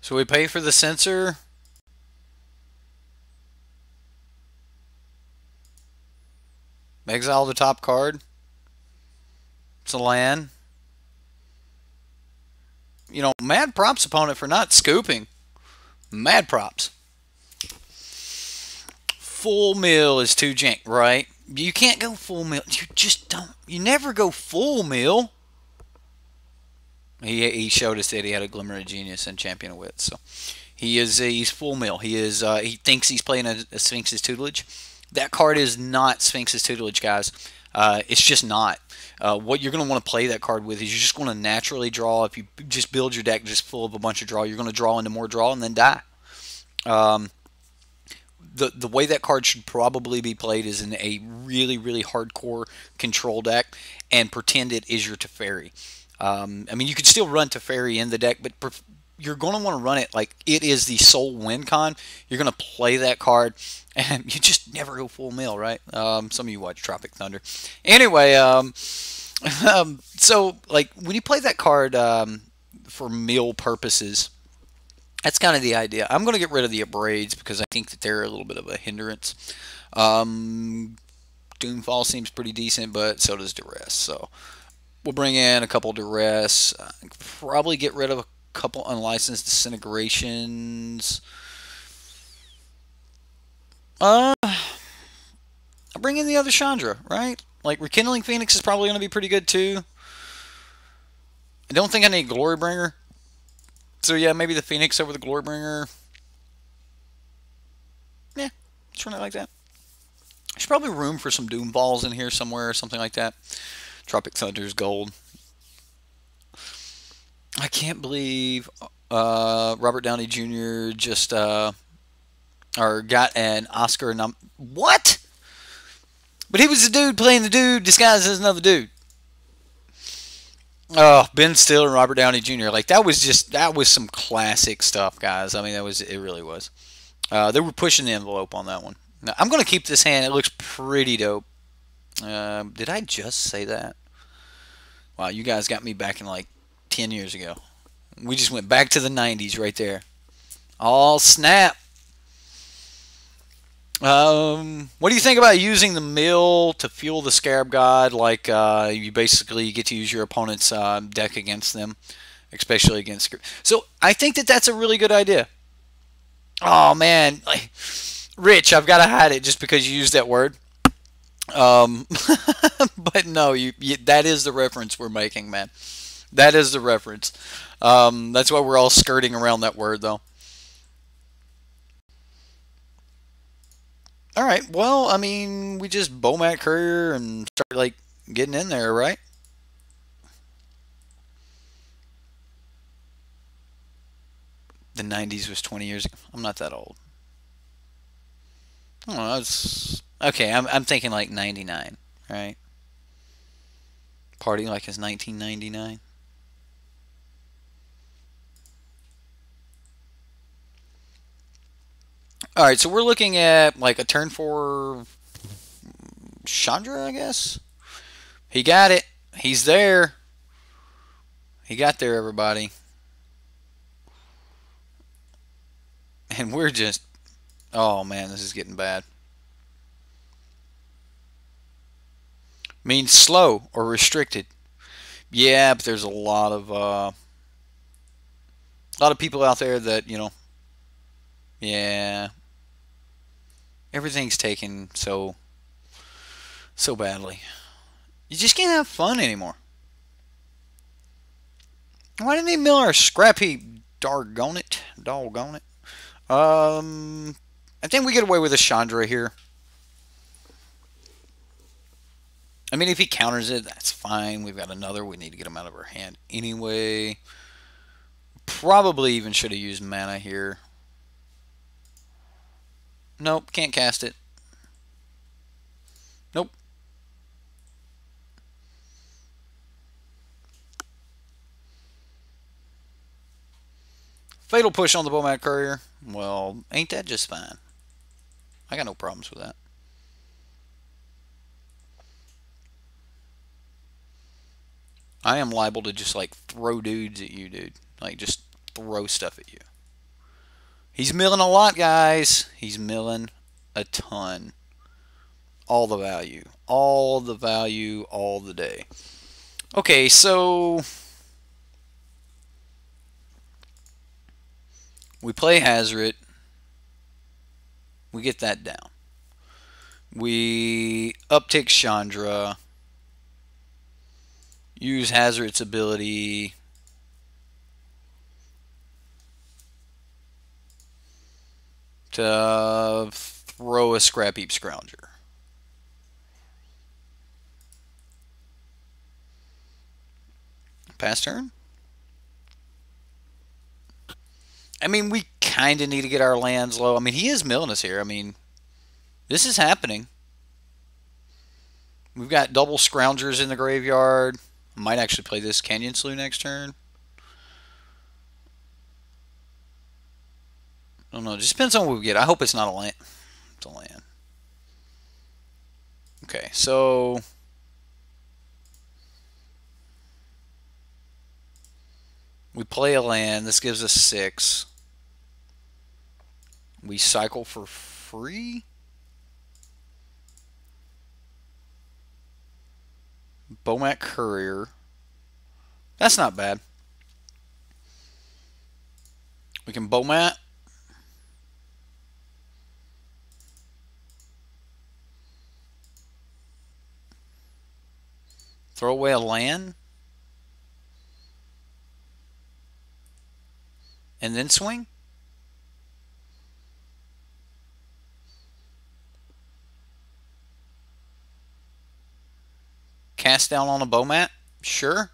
So we pay for the sensor. Exile the top card. It's a land. You know, mad props opponent for not scooping. Mad props. Full mill is too jank, right? You can't go full mill. You just don't. You never go full mill. He showed us that he had a glimmer of genius and champion of wit. So he's full mill. He thinks he's playing a Sphinx's tutelage. That card is not Sphinx's tutelage, guys. It's just not. What you're going to want to play that card with is you're just going to naturally draw. If you just build your deck just full of a bunch of draw, you're going to draw into more draw and then die. The way that card should probably be played is in a really, really hardcore control deck and pretend it is your Teferi. I mean, you could still run Teferi in the deck, but you're going to want to run it like it is the sole win con. You're going to play that card, and you just never go full mill, right? Some of you watch Tropic Thunder. Anyway, so like when you play that card for mill purposes, that's kind of the idea. I'm going to get rid of the abrades because I think that they're a little bit of a hindrance. Doomfall seems pretty decent, but so does Duress. So We'll bring in a couple duress. Probably get rid of a couple unlicensed disintegrations. I'll bring in the other Chandra, right? Like, Rekindling Phoenix is probably going to be pretty good, too. I don't think I need Glorybringer. So, yeah, maybe the Phoenix over the Glorybringer. Yeah, let's run it like that. There's probably room for some Doom Balls in here somewhere or something like that. Tropic Thunder's gold. I can't believe Robert Downey Jr. just got an Oscar What? But he was the dude playing the dude disguised as another dude. Oh, Ben Stiller and Robert Downey Jr. Like, that was some classic stuff, guys. I mean, it really was. They were pushing the envelope on that one. Now, I'm going to keep this hand. It looks pretty dope. Did I just say that? Wow, you guys got me back in like 10 years ago. We just went back to the 90s right there. Oh, snap. What do you think about using the mill to fuel the Scarab God? Like, you basically get to use your opponent's deck against them, especially against... So, I think that's a really good idea. Oh, man. Like, Rich, I've got to hide it just because you used that word. But no, that is the reference we're making, man. That is the reference. That's why we're all skirting around that word, though. Alright, well, I mean, we just Bomat Courier and start, like, getting in there, right? The 90s was 20 years ago. I'm not that old. I don't know, it's... Okay, I'm thinking like 99, right? Party like it's 1999. Alright, so we're looking at like a turn 4 Chandra, I guess. He got it. He's there. He got there, everybody. And we're just... Oh, man, this is getting bad. Means slow or restricted. Yeah, but there's a lot of people out there that, you know, yeah, everything's taken so badly. You just can't have fun anymore. Why didn't he mill our scrap heap? Doggone it. Doggone it. I think we get away with a Chandra here. I mean, if he counters it, that's fine. We've got another. We need to get him out of our hand anyway. Probably even should have used mana here. Nope, can't cast it. Nope. Fatal Push on the Bomat Courier. Well, ain't that just fine? I got no problems with that. I am liable to just like throw dudes at you, dude. Like just throw stuff at you. He's milling a lot, guys. He's milling a ton. All the value. All the value all the day. Okay, so we play Hazret. We get that down. We uptick Chandra. Use Hazret's ability. To throw a Scrap Heap Scrounger. Pass turn? I mean, we kind of need to get our lands low. I mean, he is milling us here. I mean, this is happening. We've got double Scroungers in the graveyard. Might actually play this Canyon Slough next turn. I don't know. It just depends on what we get. I hope it's not a land. It's a land. Okay, so we play a land. This gives us 6. We cycle for free. Bomat Courier. That's not bad. We can bow mat. Throw away a land. And then swing. Cast down on a bow mat. Sure.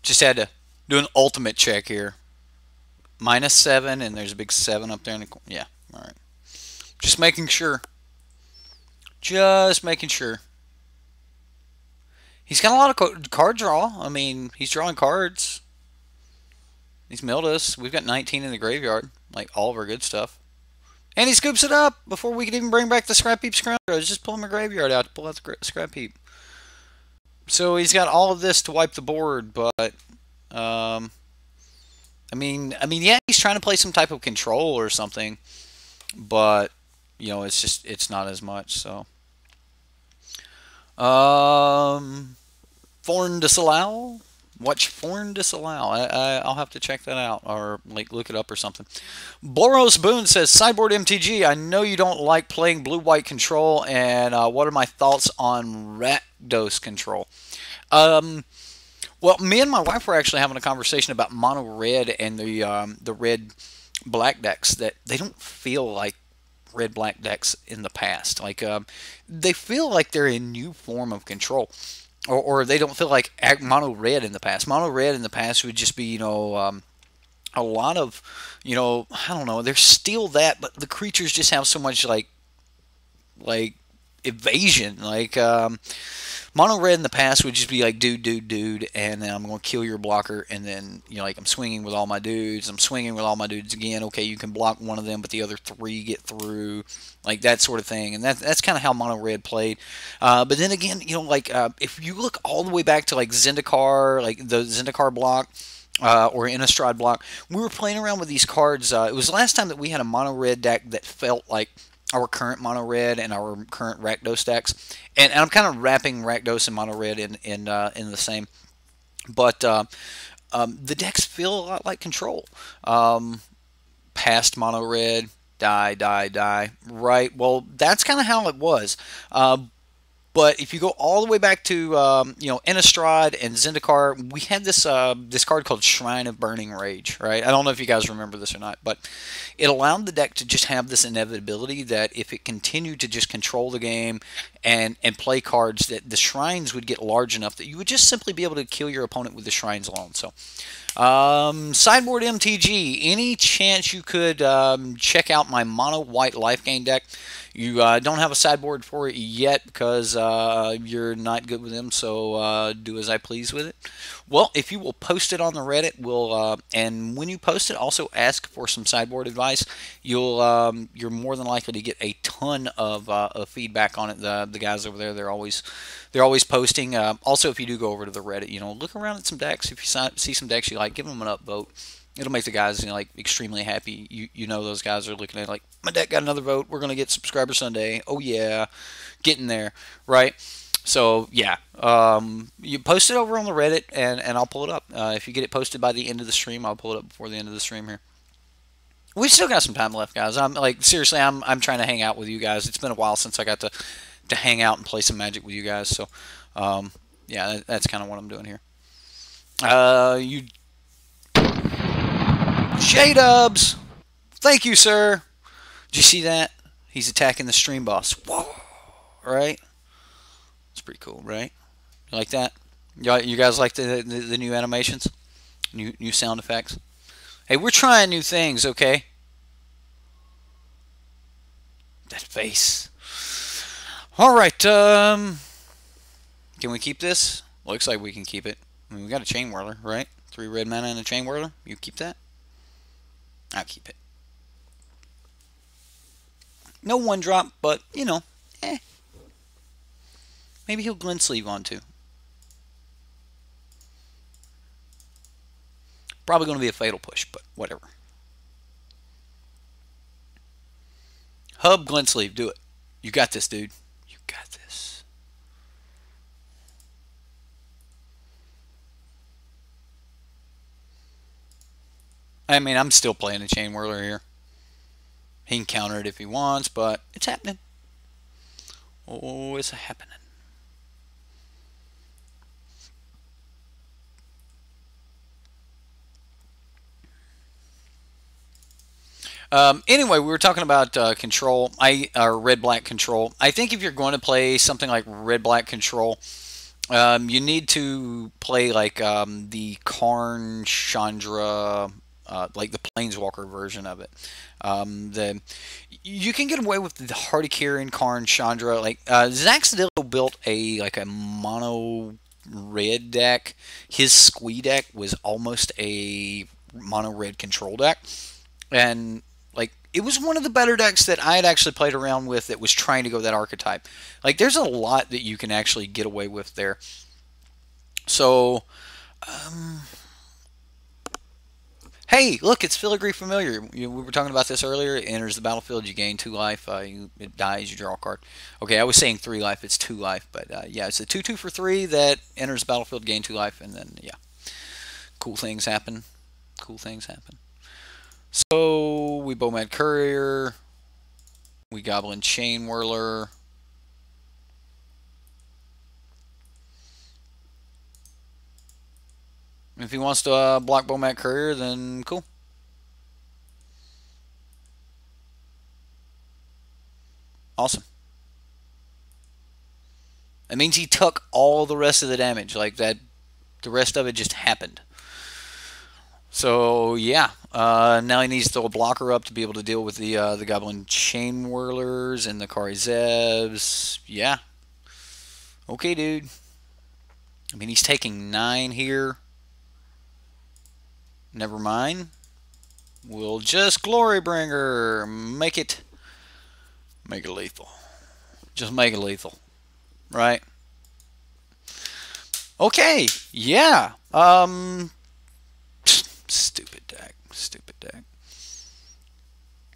Just had to do an ultimate check here. -7, and there's a big 7 up there in the corner. Yeah, all right. Just making sure. Just making sure. He's got a lot of card draw. I mean, he's drawing cards. He's milled us. We've got 19 in the graveyard, like all of our good stuff. And he scoops it up before we could even bring back the scrap heap scroungers. I was just pulling my graveyard out to pull out the scrap heap. So he's got all of this to wipe the board, but I mean, yeah, he's trying to play some type of control or something, but you know, it's not as much. So, foreign disallow. Watch foreign disallow. I'll have to check that out or like look it up or something. Boros Boone says, Sideboard MTG, I know you don't like playing blue-white control, and what are my thoughts on Rakdos control? Well, me and my wife were actually having a conversation about mono red and the red black decks, that they don't feel like red black decks in the past. Like they feel like they're a new form of control. Or they don't feel like mono red in the past. Mono red in the past would just be, you know, a lot of, you know, I don't know. There's still that, but the creatures just have so much like evasion. Like mono red in the past would just be like dude, and then I'm going to kill your blocker, and then, you know, like I'm swinging with all my dudes. I'm swinging with all my dudes again. Okay, you can block one of them, but the other 3 get through, like that sort of thing. And that's kind of how mono red played. But then again, you know, like if you look all the way back to like Zendikar, like the Zendikar block. Or Innistrad block, we were playing around with these cards. It was the last time that we had a mono red deck that felt like our current mono red and our current Rakdos decks, and I'm kind of wrapping Rakdos and mono red in the same. But the decks feel a lot like control. Past mono red, die. Right. Well, that's kind of how it was. But if you go all the way back to you know, Innistrad and Zendikar, we had this this card called Shrine of Burning Rage, right? I don't know if you guys remember this or not, but it allowed the deck to just have this inevitability that if it continued to just control the game and play cards, that the shrines would get large enough that you would just simply be able to kill your opponent with the shrines alone. So, Sideboard MTG, any chance you could check out my mono white life gain deck? You don't have a sideboard for it yet because you're not good with them, so do as I please with it. Well, if you will post it on the Reddit, we'll and when you post it, also ask for some sideboard advice. You're more than likely to get a ton of feedback on it. The guys over there, they're always posting. Also, if you do go over to the Reddit, you know, look around at some decks. If you see some decks you like, give them an upvote. It'll make the guys, you know, like extremely happy. You know, those guys are looking at like, my deck got another vote. We're gonna get subscriber Sunday. Oh yeah, getting there, right? So yeah, you post it over on the Reddit, and I'll pull it up. If you get it posted by the end of the stream, I'll pull it up before the end of the stream here. We've still got some time left, guys. I'm like, seriously, I'm trying to hang out with you guys. It's been a while since I got to hang out and play some Magic with you guys. So yeah, that's kind of what I'm doing here. You J-Dubs, thank you, sir. Did you see that? He's attacking the stream boss. Whoa, right? It's pretty cool, right? You like that? You guys like the new animations? New sound effects? Hey, we're trying new things, okay? That face. Alright, can we keep this? Looks like we can keep it. I mean, we got a Chain Whirler, right? 3 red mana and a Chain Whirler. You keep that? I'll keep it. No 1-drop, but, you know, maybe he'll Glint Sleeve on too. Probably going to be a Fatal Push, but whatever. Hub glint sleeve. Do it. You got this, dude. You got this. I mean, I'm still playing a chain whirler here. He can counter it if he wants, but it's happening. Oh, it's happening. Anyway, we were talking about control. Red-black control. I think if you're going to play something like red-black control, you need to play like the Karn Chandra, like the Planeswalker version of it. You can get away with the Hardy Kieran, Karn Chandra. Like Zach Sedillo built a mono red deck. His squee deck was almost a mono red control deck, and like it was one of the better decks that I had actually played around with that was trying to go that archetype. Like there's a lot that you can actually get away with there. So, hey, look, it's Filigree Familiar. We were talking about this earlier. It enters the battlefield, you gain 2 life. It dies, you draw a card. Okay, I was saying 3 life, it's 2 life. But yeah, it's a 2/2 for 3 that enters the battlefield, gain 2 life, and then, yeah. Cool things happen. Cool things happen. So, we Bowmad Courier. We Goblin Chain Whirler. If he wants to block Bowmat Courier, then cool. Awesome. That means he took all the rest of the damage. Like that, the rest of it just happened. So yeah, now he needs to throw a blocker up to be able to deal with the Goblin Chain Whirlers and the Kari Zevs. Yeah. Okay, dude. I mean, he's taking 9 here. Never mind. We'll just Glorybringer. Make it lethal. Just make it lethal. Right? Okay. Yeah. Stupid deck. Stupid deck.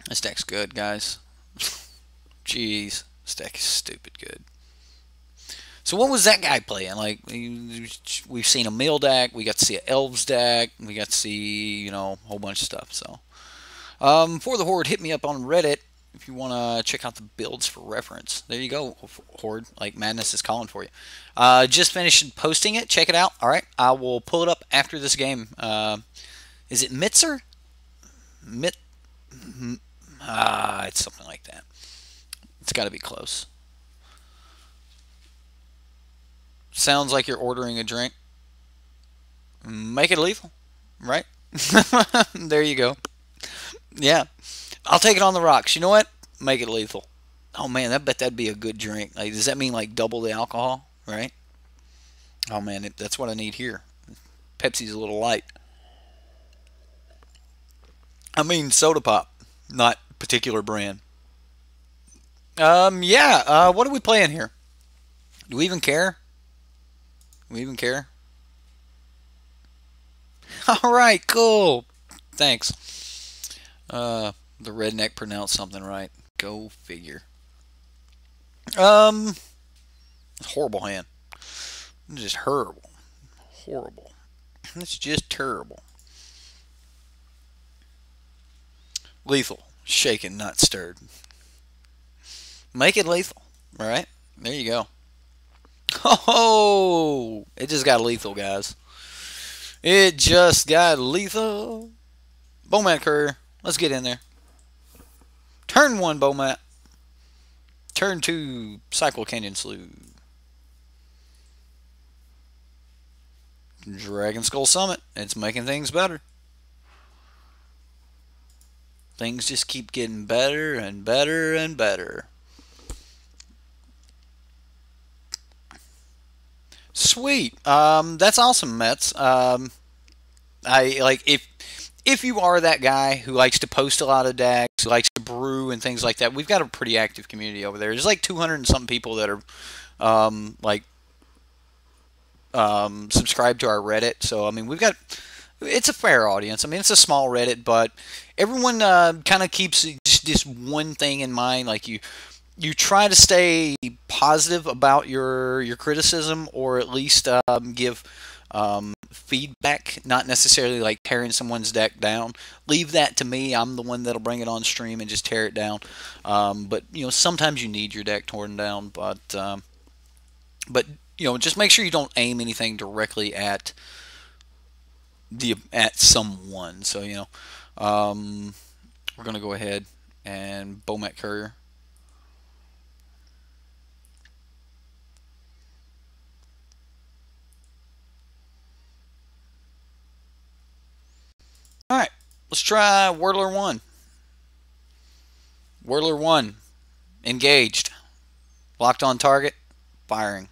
This deck's good, guys. Jeez. This deck is stupid good. So what was that guy playing? Like, we've seen a mill deck, we got to see an elves deck, we got to see, you know, a whole bunch of stuff. So, for the Horde, hit me up on Reddit if you want to check out the builds for reference. There you go, Horde. Like, madness is calling for you. Just finished posting it. Check it out. All right, I will pull it up after this game. Is it Mitzer? It's something like that. It's got to be close. Sounds like you're ordering a drink. Make it lethal, right? There you go. Yeah. I'll take it on the rocks. You know what? Make it lethal. Oh, man, I bet that'd be a good drink. Like, does that mean, like, double the alcohol, right? Oh, man, that's what I need here. Pepsi's a little light. I mean, soda pop, not particular brand. Yeah, what are we playing here? Do we even care? Do we even care? All right, cool. Thanks. The redneck pronounced something right. Go figure. Horrible hand. Just horrible. Horrible. It's just terrible. Lethal. Shaken, not stirred. Make it lethal. All right? There you go. Oh! It just got lethal, guys. It just got lethal. Bowmat Courier. Let's get in there. Turn 1, Bowmat. Turn 2, Cycle Canyon Slough. Dragon Skull Summit. It's making things better. Things just keep getting better and better and better. Sweet. That's awesome, Mets. I like if you are that guy who likes to post a lot of decks, who likes to brew and things like that, we've got a pretty active community over there. There's like 200 and some people that are subscribed to our Reddit. So I mean, it's a fair audience. I mean, it's a small Reddit, but everyone kind of keeps just this one thing in mind. Like you try to stay positive about your criticism, or at least give feedback, not necessarily like tearing someone's deck down. Leave that to me. I'm the one that'll bring it on stream and just tear it down. But sometimes you need your deck torn down. But just make sure you don't aim anything directly at someone. So we're gonna go ahead and Bomat Courier. All right, let's try Whirler 1. Whirler 1, engaged, locked on target, firing.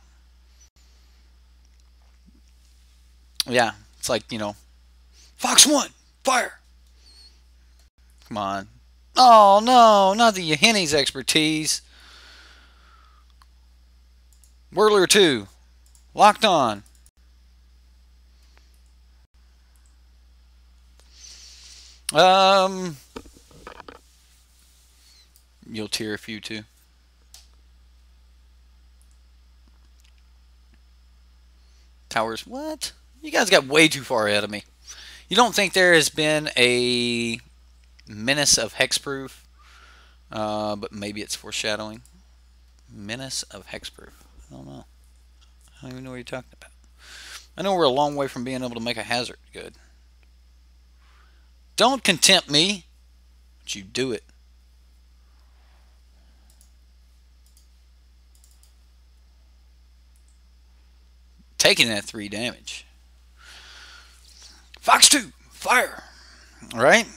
Yeah, it's like, Fox 1, fire. Come on. Oh, no, not the Yahenni's expertise. Whirler 2, locked on. You'll tier a few too. Towers, what? You guys got way too far ahead of me. You don't think there has been a Menace of Hexproof? But maybe it's foreshadowing. Menace of Hexproof. I don't know. I don't even know what you're talking about. I know we're a long way from being able to make a hazard good. Don't contempt me, but you do it. Taking that 3 damage. Fox 2, fire. All right.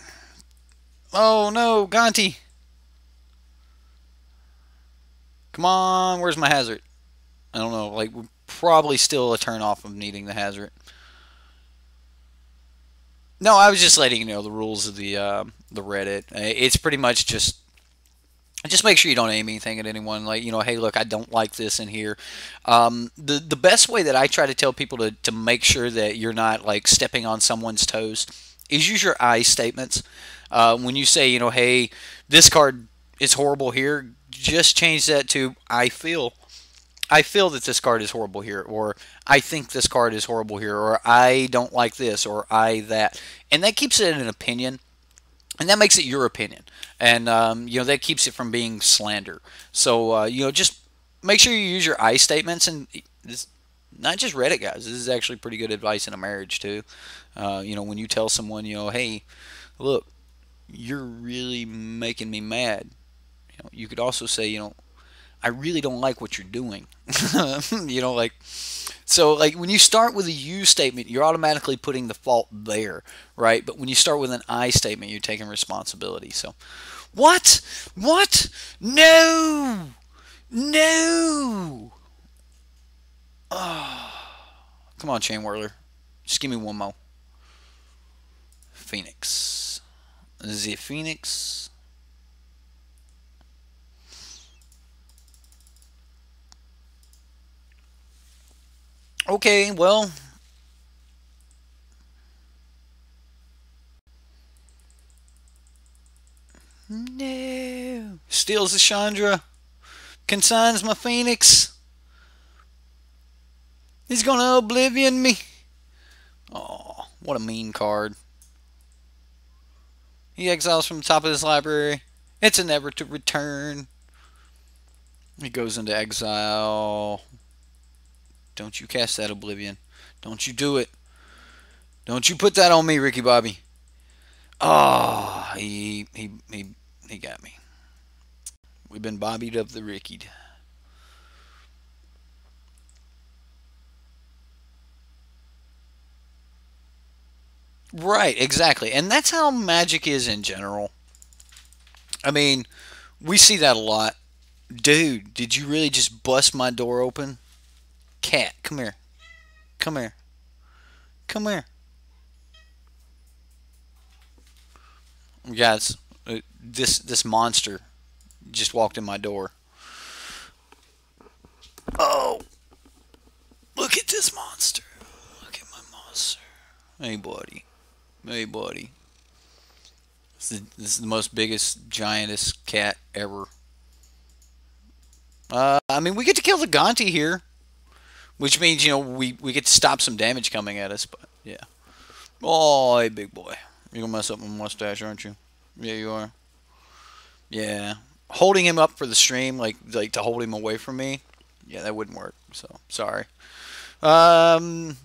Oh no, Gonti. Come on, where's my hazard? I don't know. Like, we're probably still a turn off of needing the hazard. No, I was just letting you know the rules of the Reddit. It's pretty much just make sure you don't aim anything at anyone. Like, hey, look, I don't like this in here. The best way that I try to tell people to make sure that you're not like stepping on someone's toes is use your I statements. When you say, hey, this card is horrible here, just change that to I feel that this card is horrible here, or I think this card is horrible here, or I don't like this, or I that. And that keeps it an opinion, and that makes it your opinion. And, that keeps it from being slander. So, just make sure you use your I statements. And this, not just Reddit guys, this is actually pretty good advice in a marriage, too. When you tell someone, hey, look, you're really making me mad. You could also say, I really don't like what you're doing. So when you start with a you statement, you're automatically putting the fault there, right? But when you start with an I statement, you're taking responsibility. So, what? No! Oh. Come on, Chain Whirler. Just give me one more. Phoenix. The Phoenix. Okay, well. No. Steals the Chandra. Consigns my Phoenix. He's gonna oblivion me. Oh, what a mean card. He exiles from the top of his library. It's a never to return. He goes into exile. Don't you cast that oblivion. Don't you do it. Don't you put that on me, Ricky Bobby. Oh, he got me. We've been bobbied of the Rickied. Right, exactly. And that's how Magic is in general. I mean, we see that a lot. Dude, did you really just bust my door open? Cat, come here. Come here. Come here. Guys, this monster just walked in my door. Oh. Look at this monster. Look at my monster. Hey, buddy. Hey, buddy. This is the most biggest, giantest cat ever. I mean, we get to kill the Gonti here, which means, we get to stop some damage coming at us, but yeah. Oh, hey, big boy. You're gonna mess up my mustache, aren't you? Yeah, you are. Yeah. Holding him up for the stream, like to hold him away from me, yeah, that wouldn't work, so, sorry. Um,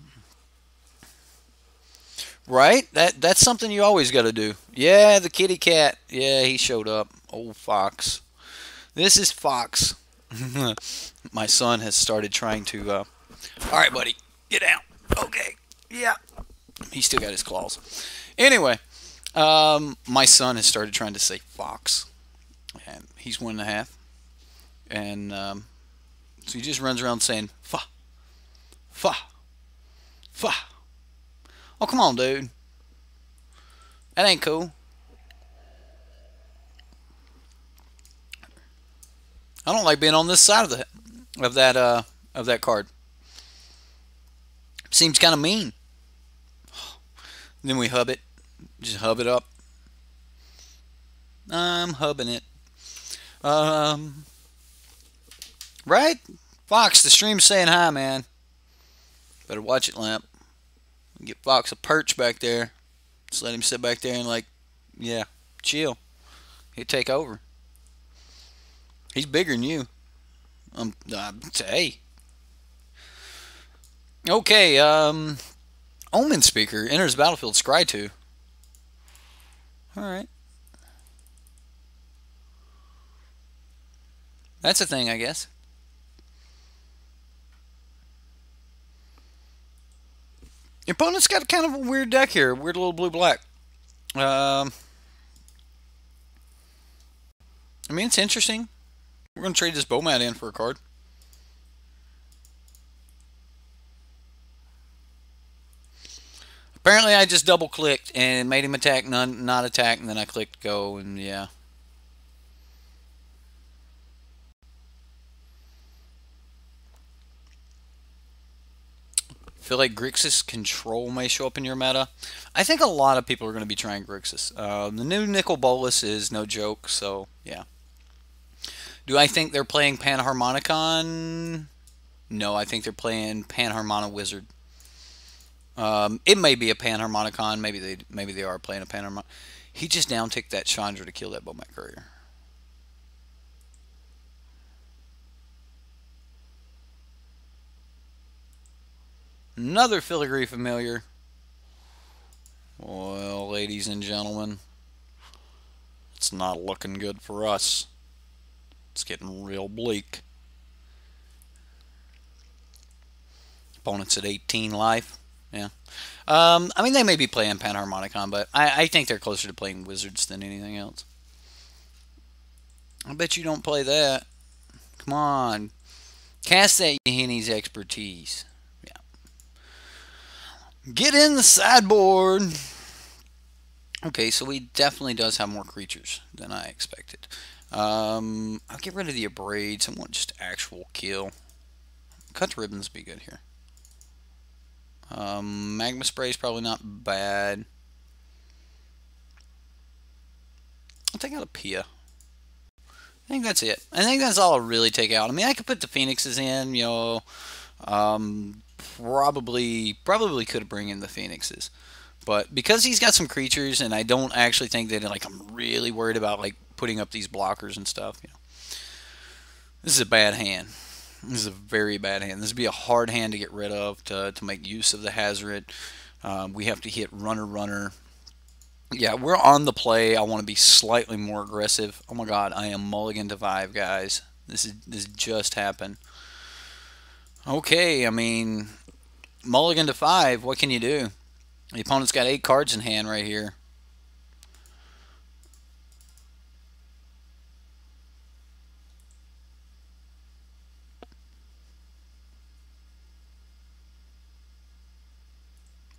right? That's something you always gotta do. Yeah, the kitty cat. Yeah, he showed up. Old Fox. This is Fox. My son has started trying to, alright, buddy, get down. Okay, yeah. He still got his claws. Anyway, my son has started trying to say Fox. And he's 1.5. And, so he just runs around saying, Fa, Fa, Fa. Oh, come on, dude. That ain't cool. I don't like being on this side of that card. Seems kind of mean. Then we hub it. Just hub it up. I'm hubbing it. Right? Fox, the stream's saying hi, man. Better watch it, Lamp. Get Fox a perch back there. Just let him sit back there and, yeah, chill. He'll take over. He's bigger than you. Hey. Okay, Omen Speaker enters battlefield, scry 2. Alright. That's a thing, I guess. Your opponent's got kind of a weird deck here. Weird little blue-black. I mean, it's interesting. We're going to trade this Bomat in for a card. Apparently, I just double-clicked and made him attack, not attack, and then I clicked go, and yeah. I feel like Grixis Control may show up in your meta. I think a lot of people are going to be trying Grixis. The new Nicol Bolas is no joke, so yeah. Do I think they're playing Panharmonicon? No, I think they're playing Panharmona Wizard. It may be a Panharmonicon. Maybe they are playing a Panharmonicon. He just down-ticked that Chandra to kill that Bomat Courier. Another Filigree Familiar. Well, ladies and gentlemen, it's not looking good for us. It's getting real bleak. Opponent's at 18 life. Yeah. I mean, they may be playing Panharmonicon, but I think they're closer to playing Wizards than anything else. I bet you don't play that. Come on. Cast that Yahenni's Expertise. Get in the sideboard. Okay, so he definitely does have more creatures than I expected. I'll get rid of the Abrades. I want just actual kill. Cut ribbons be good here. Magma Spray is probably not bad. I'll take out a Pia. I think that's it. I think that's all I'll really take out. I mean, I could put the Phoenixes in, probably could bring in the Phoenixes, but because he's got some creatures, and I don't actually think that I'm really worried about putting up these blockers and stuff. This is a bad hand. This is a very bad hand. This would be a hard hand to get rid of to make use of the Hazard. We have to hit runner. Yeah, we're on the play. I want to be slightly more aggressive. Oh my God, I am mulligan to 5, guys. This just happened. Okay, I mean, mulligan to 5, what can you do? The opponent's got 8 cards in hand right here.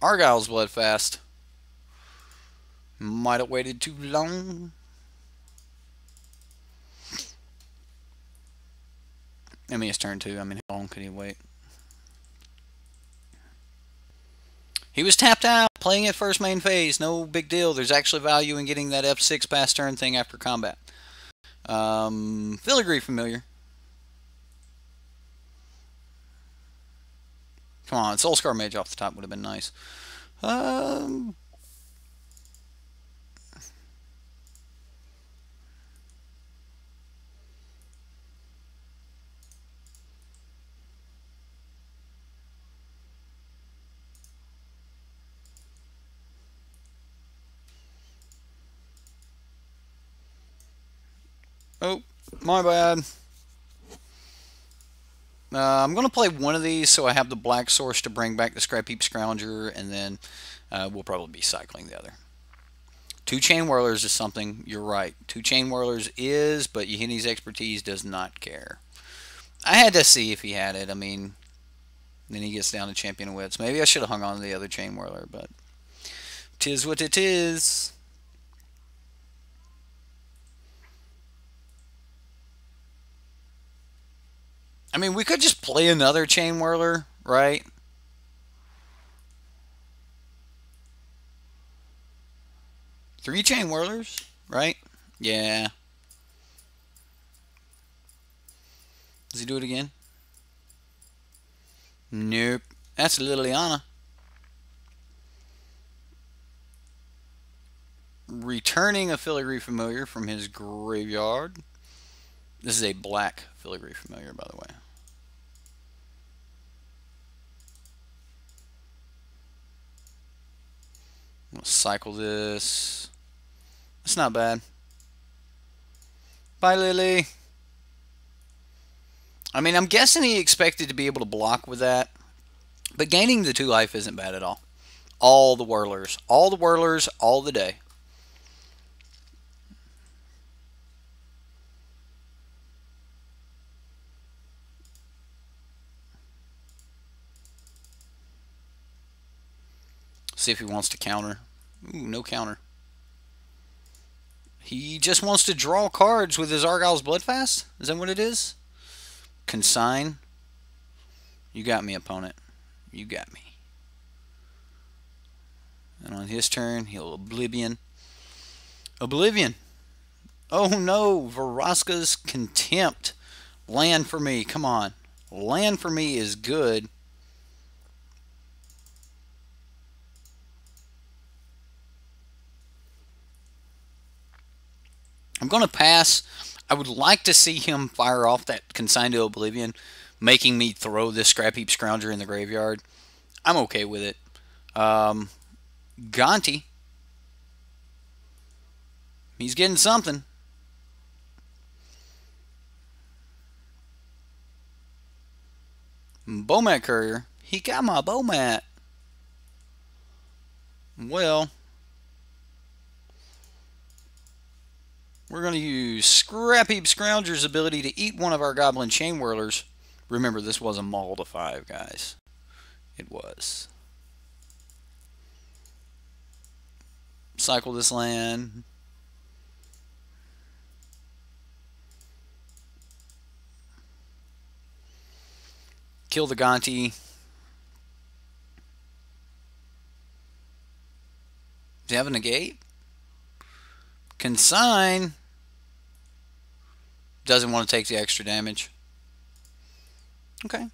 Argyle's Bloodfast. Might have waited too long. I mean, it's turn 2. I mean, how long could he wait? He was tapped out, playing at first main phase. No big deal. There's actually value in getting that F6 pass turn thing after combat. Filigree familiar. Come on, Soulscar Mage off the top would have been nice. Oh, my bad. I'm going to play one of these so I have the black source to bring back the Scrap Heap Scrounger, and then we'll probably be cycling the other. 2 Chain Whirlers is something, you're right. 2 Chain Whirlers is, but Yahini's expertise does not care. I had to see if he had it. I mean, then he gets down to Champion of Wits. Maybe I should have hung on to the other Chain Whirler, but 'tis what it is. I mean, we could just play another Chain Whirler, right? Three Chain Whirlers, right? Yeah. Does he do it again? Nope. That's Liliana. Returning a Filigree Familiar from his graveyard. This is a black Filigree Familiar, by the way. I'm going to cycle this. It's not bad. Bye, Lily. I mean, I'm guessing he expected to be able to block with that. But gaining the 2 life isn't bad at all. All the Whirlers. All the Whirlers, all the day. See if he wants to counter. Ooh, no counter. He just wants to draw cards with his Argyle's Bloodfast? Is that what it is? Consign. You got me, opponent. You got me. And on his turn, he'll Oblivion. Oblivion. Oh no, Vraska's Contempt. Land for me, come on. Land for me is good. I'm going to pass. I would like to see him fire off that Consign to Oblivion, making me throw this Scrap Heap Scrounger in the graveyard. I'm okay with it. Gonti. He's getting something. Bomat Courier. He got my Bomat. Well, we're going to use Scrap Heap Scrounger's ability to eat one of our Goblin Chain Whirlers. Remember, this was a Maul to 5, guys. It was. Cycle this land. Kill the Gonti. Does he have a negate? Consign. Doesn't want to take the extra damage. Okay.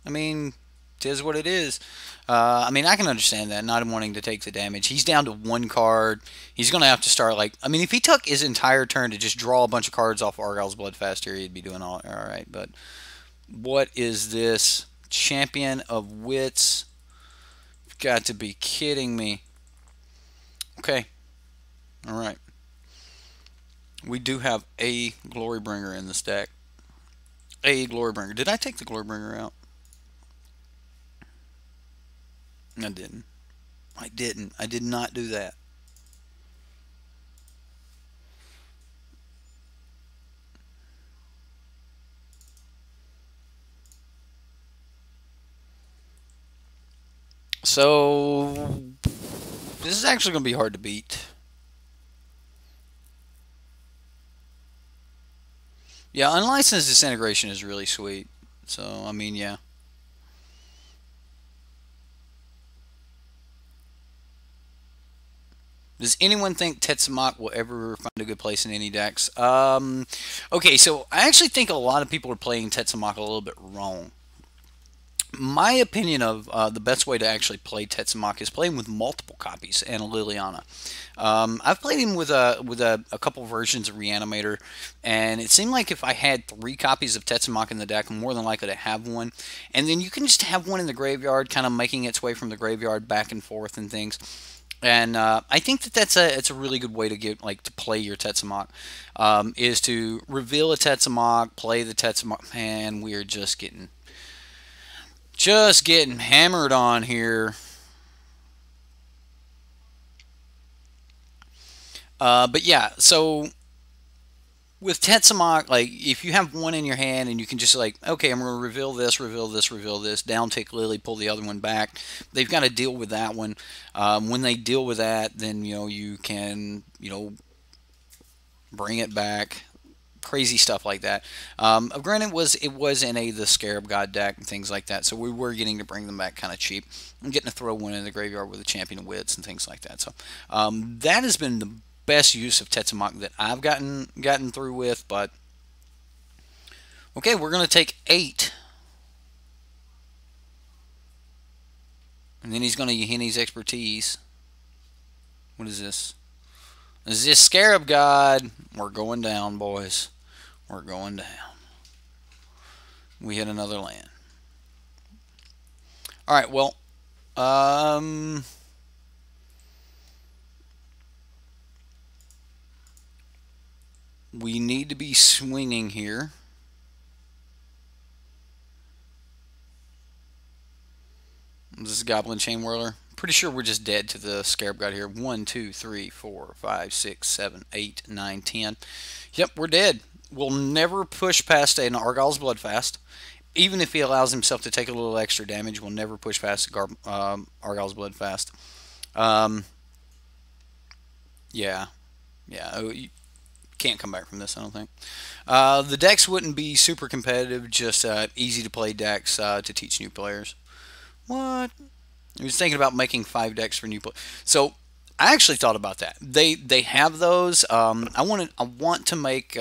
I mean, it is what it is. I mean, I can understand that, not wanting to take the damage. He's down to 1 card. He's going to have to start, like... I mean, if he took his entire turn to just draw a bunch of cards off Argyle's Bloodfast here, he'd be doing all right. But what is this? Champion of Wits. You've got to be kidding me. Okay. All right. We do have a Glorybringer in this deck. A Glorybringer. Did I take the Glorybringer out? I didn't. I didn't. I did not do that. So, this is actually going to be hard to beat. Yeah, Unlicensed Disintegration is really sweet. So, I mean, yeah. Does anyone think Tetsamok will ever find a good place in any decks? Okay, so I actually think a lot of people are playing Tetsamok a little bit wrong. My opinion of the best way to actually play Tetsamok is playing with multiple copies and a Liliana. I've played him with a couple versions of Reanimator, and it seemed like if I had 3 copies of Tetsamok in the deck, I'm more than likely to have one. And then you can just have one in the graveyard, kind of making its way from the graveyard back and forth and things. And I think that it's a really good way to get to play your Tetsamok, is to reveal a Tetsamok, play the Tetsamok. Man, we are just getting hammered on here. But yeah, so with Tetsamok, like if you have one in your hand and you can just okay, I'm going to reveal this, reveal this, reveal this, down take Lily, pull the other one back. They've got to deal with that one. When they deal with that, then you can bring it back. Crazy stuff like that. Granted, it was in the Scarab God deck and things like that, so we were getting to bring them back kind of cheap. I'm getting to throw one in the graveyard with a Champion of Wits and things like that. So that has been the best use of Tetsamok that I've gotten through with. But okay, we're gonna take 8, and then he's gonna Yahenni's expertise. What is this? Is this Scarab God? We're going down, boys. We're going down. We hit another land. All right, well, we need to be swinging here. This is Goblin Chain Whirler. Pretty sure we're just dead to the Scarab God here. 1, 2, 3, 4, 5, 6, 7, 8, 9, 10. Yep, we're dead. We'll never push past an Argyle's Bloodfast. Even if he allows himself to take a little extra damage, we'll never push past Argyle's Bloodfast. Yeah. You can't come back from this, I don't think. The decks wouldn't be super competitive, just easy to play decks to teach new players. What? I was thinking about making 5 decks for new players. So I actually thought about that. They have those. I want to make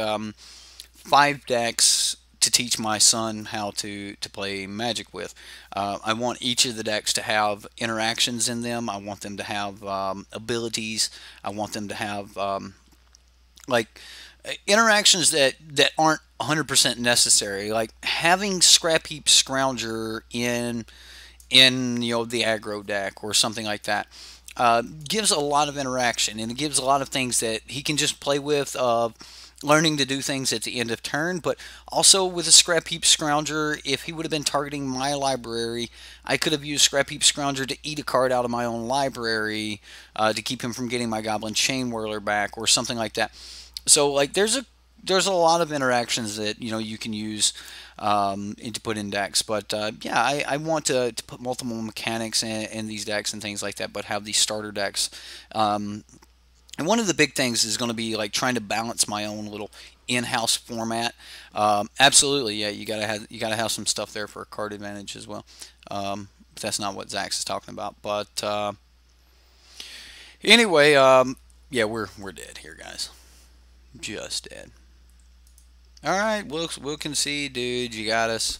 5 decks to teach my son how to play Magic with. I want each of the decks to have interactions in them. I want them to have abilities. I want them to have interactions that aren't 100% necessary. Like having Scrap Heap Scrounger in the aggro deck or something like that gives a lot of interaction, and it gives a lot of things that he can just play with, learning to do things at the end of turn. But also with a Scrap Heap Scrounger, if he would have been targeting my library, I could have used Scrap Heap Scrounger to eat a card out of my own library to keep him from getting my Goblin Chain Whirler back or something like that. So there's a lot of interactions that you can use to put in decks. But yeah, I want to put multiple mechanics in these decks and things like that, but have these starter decks. And one of the big things is going to be trying to balance my own little in-house format. Absolutely, yeah, you gotta have some stuff there for a card advantage as well. But that's not what Zach's is talking about. But anyway, yeah, we're dead here, guys. Just dead. All right, we'll concede, dude. You got us.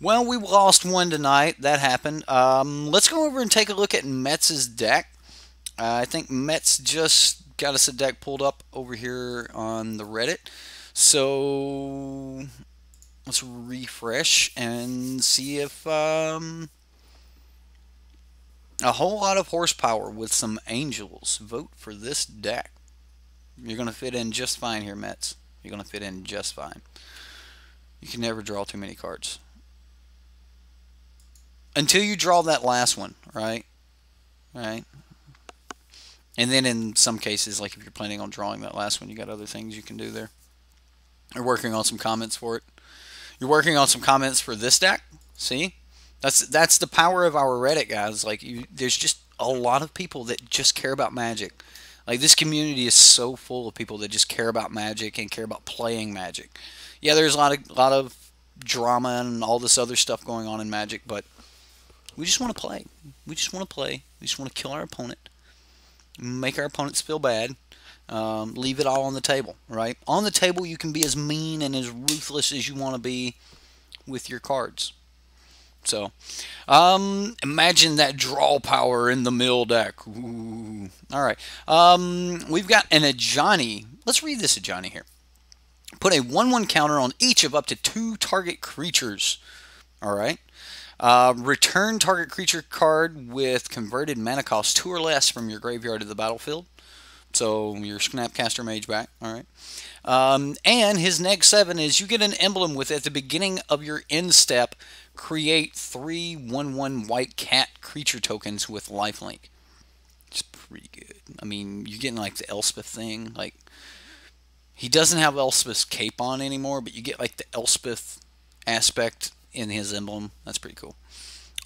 Well, we lost one tonight. That happened. Let's go over and take a look at Metz's deck. I think Metz just got us a deck pulled up over here on the Reddit. So let's refresh and see if a whole lot of horsepower with some angels vote for this deck. You're going to fit in just fine here, Metz. You're going to fit in just fine. You can never draw too many cards. Until you draw that last one, right? Right? And then in some cases, if you're planning on drawing that last one, you got other things you can do there. You're working on some comments for it. You're working on some comments for this deck. See? That's the power of our Reddit, guys. There's just a lot of people that just care about Magic. This community is so full of people that just care about Magic and care about playing Magic. Yeah, there's a lot of drama and all this other stuff going on in Magic, but we just want to play. We just want to play. We just want to kill our opponent. make our opponents feel bad. Leave it all on the table, right? On the table, you can be as mean and as ruthless as you want to be with your cards. So, imagine that draw power in the mill deck. Ooh. All right. We've got an Ajani. Let's read this Ajani here. Put a 1/1 counter on each of up to 2 target creatures. All right. Return target creature card with converted mana cost 2 or less from your graveyard to the battlefield. So your Snapcaster Mage back. All right. And his next 7 is you get an emblem with at the beginning of your end step, create 3 1/1 white cat creature tokens with lifelink. It's pretty good. I mean, you're getting like the Elspeth thing. Like, he doesn't have Elspeth's cape on anymore, but you get like the Elspeth aspect in his emblem. That's pretty cool.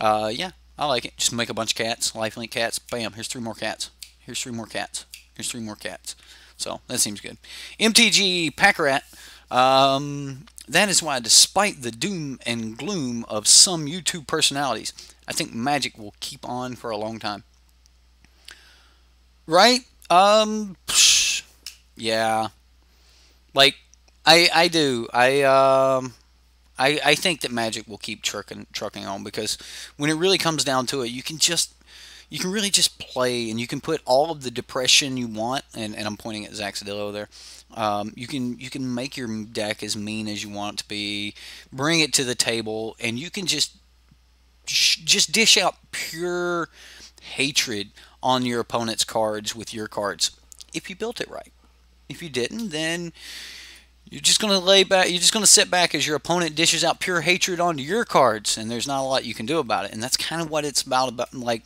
Yeah, I like it. Just make a bunch of cats, lifelink cats. Bam, here's 3 more cats. Here's 3 more cats. Here's 3 more cats. So that seems good. MTG Packrat. That is why, despite the doom and gloom of some YouTube personalities, I think Magic will keep on for a long time. Right? Yeah. Like, I do. I think that Magic will keep trucking on, because when it really comes down to it, you can really just play, and you can put all of the depression you want, and I'm pointing at Zaxadillo there. You can make your deck as mean as you want it to be, bring it to the table, and you can just dish out pure hatred on your opponent's cards with your cards if you built it right. If you didn't, then you're just going to lay back. You're just going to sit back as your opponent dishes out pure hatred onto your cards, and there's not a lot you can do about it. And that's kind of what it's about. Like,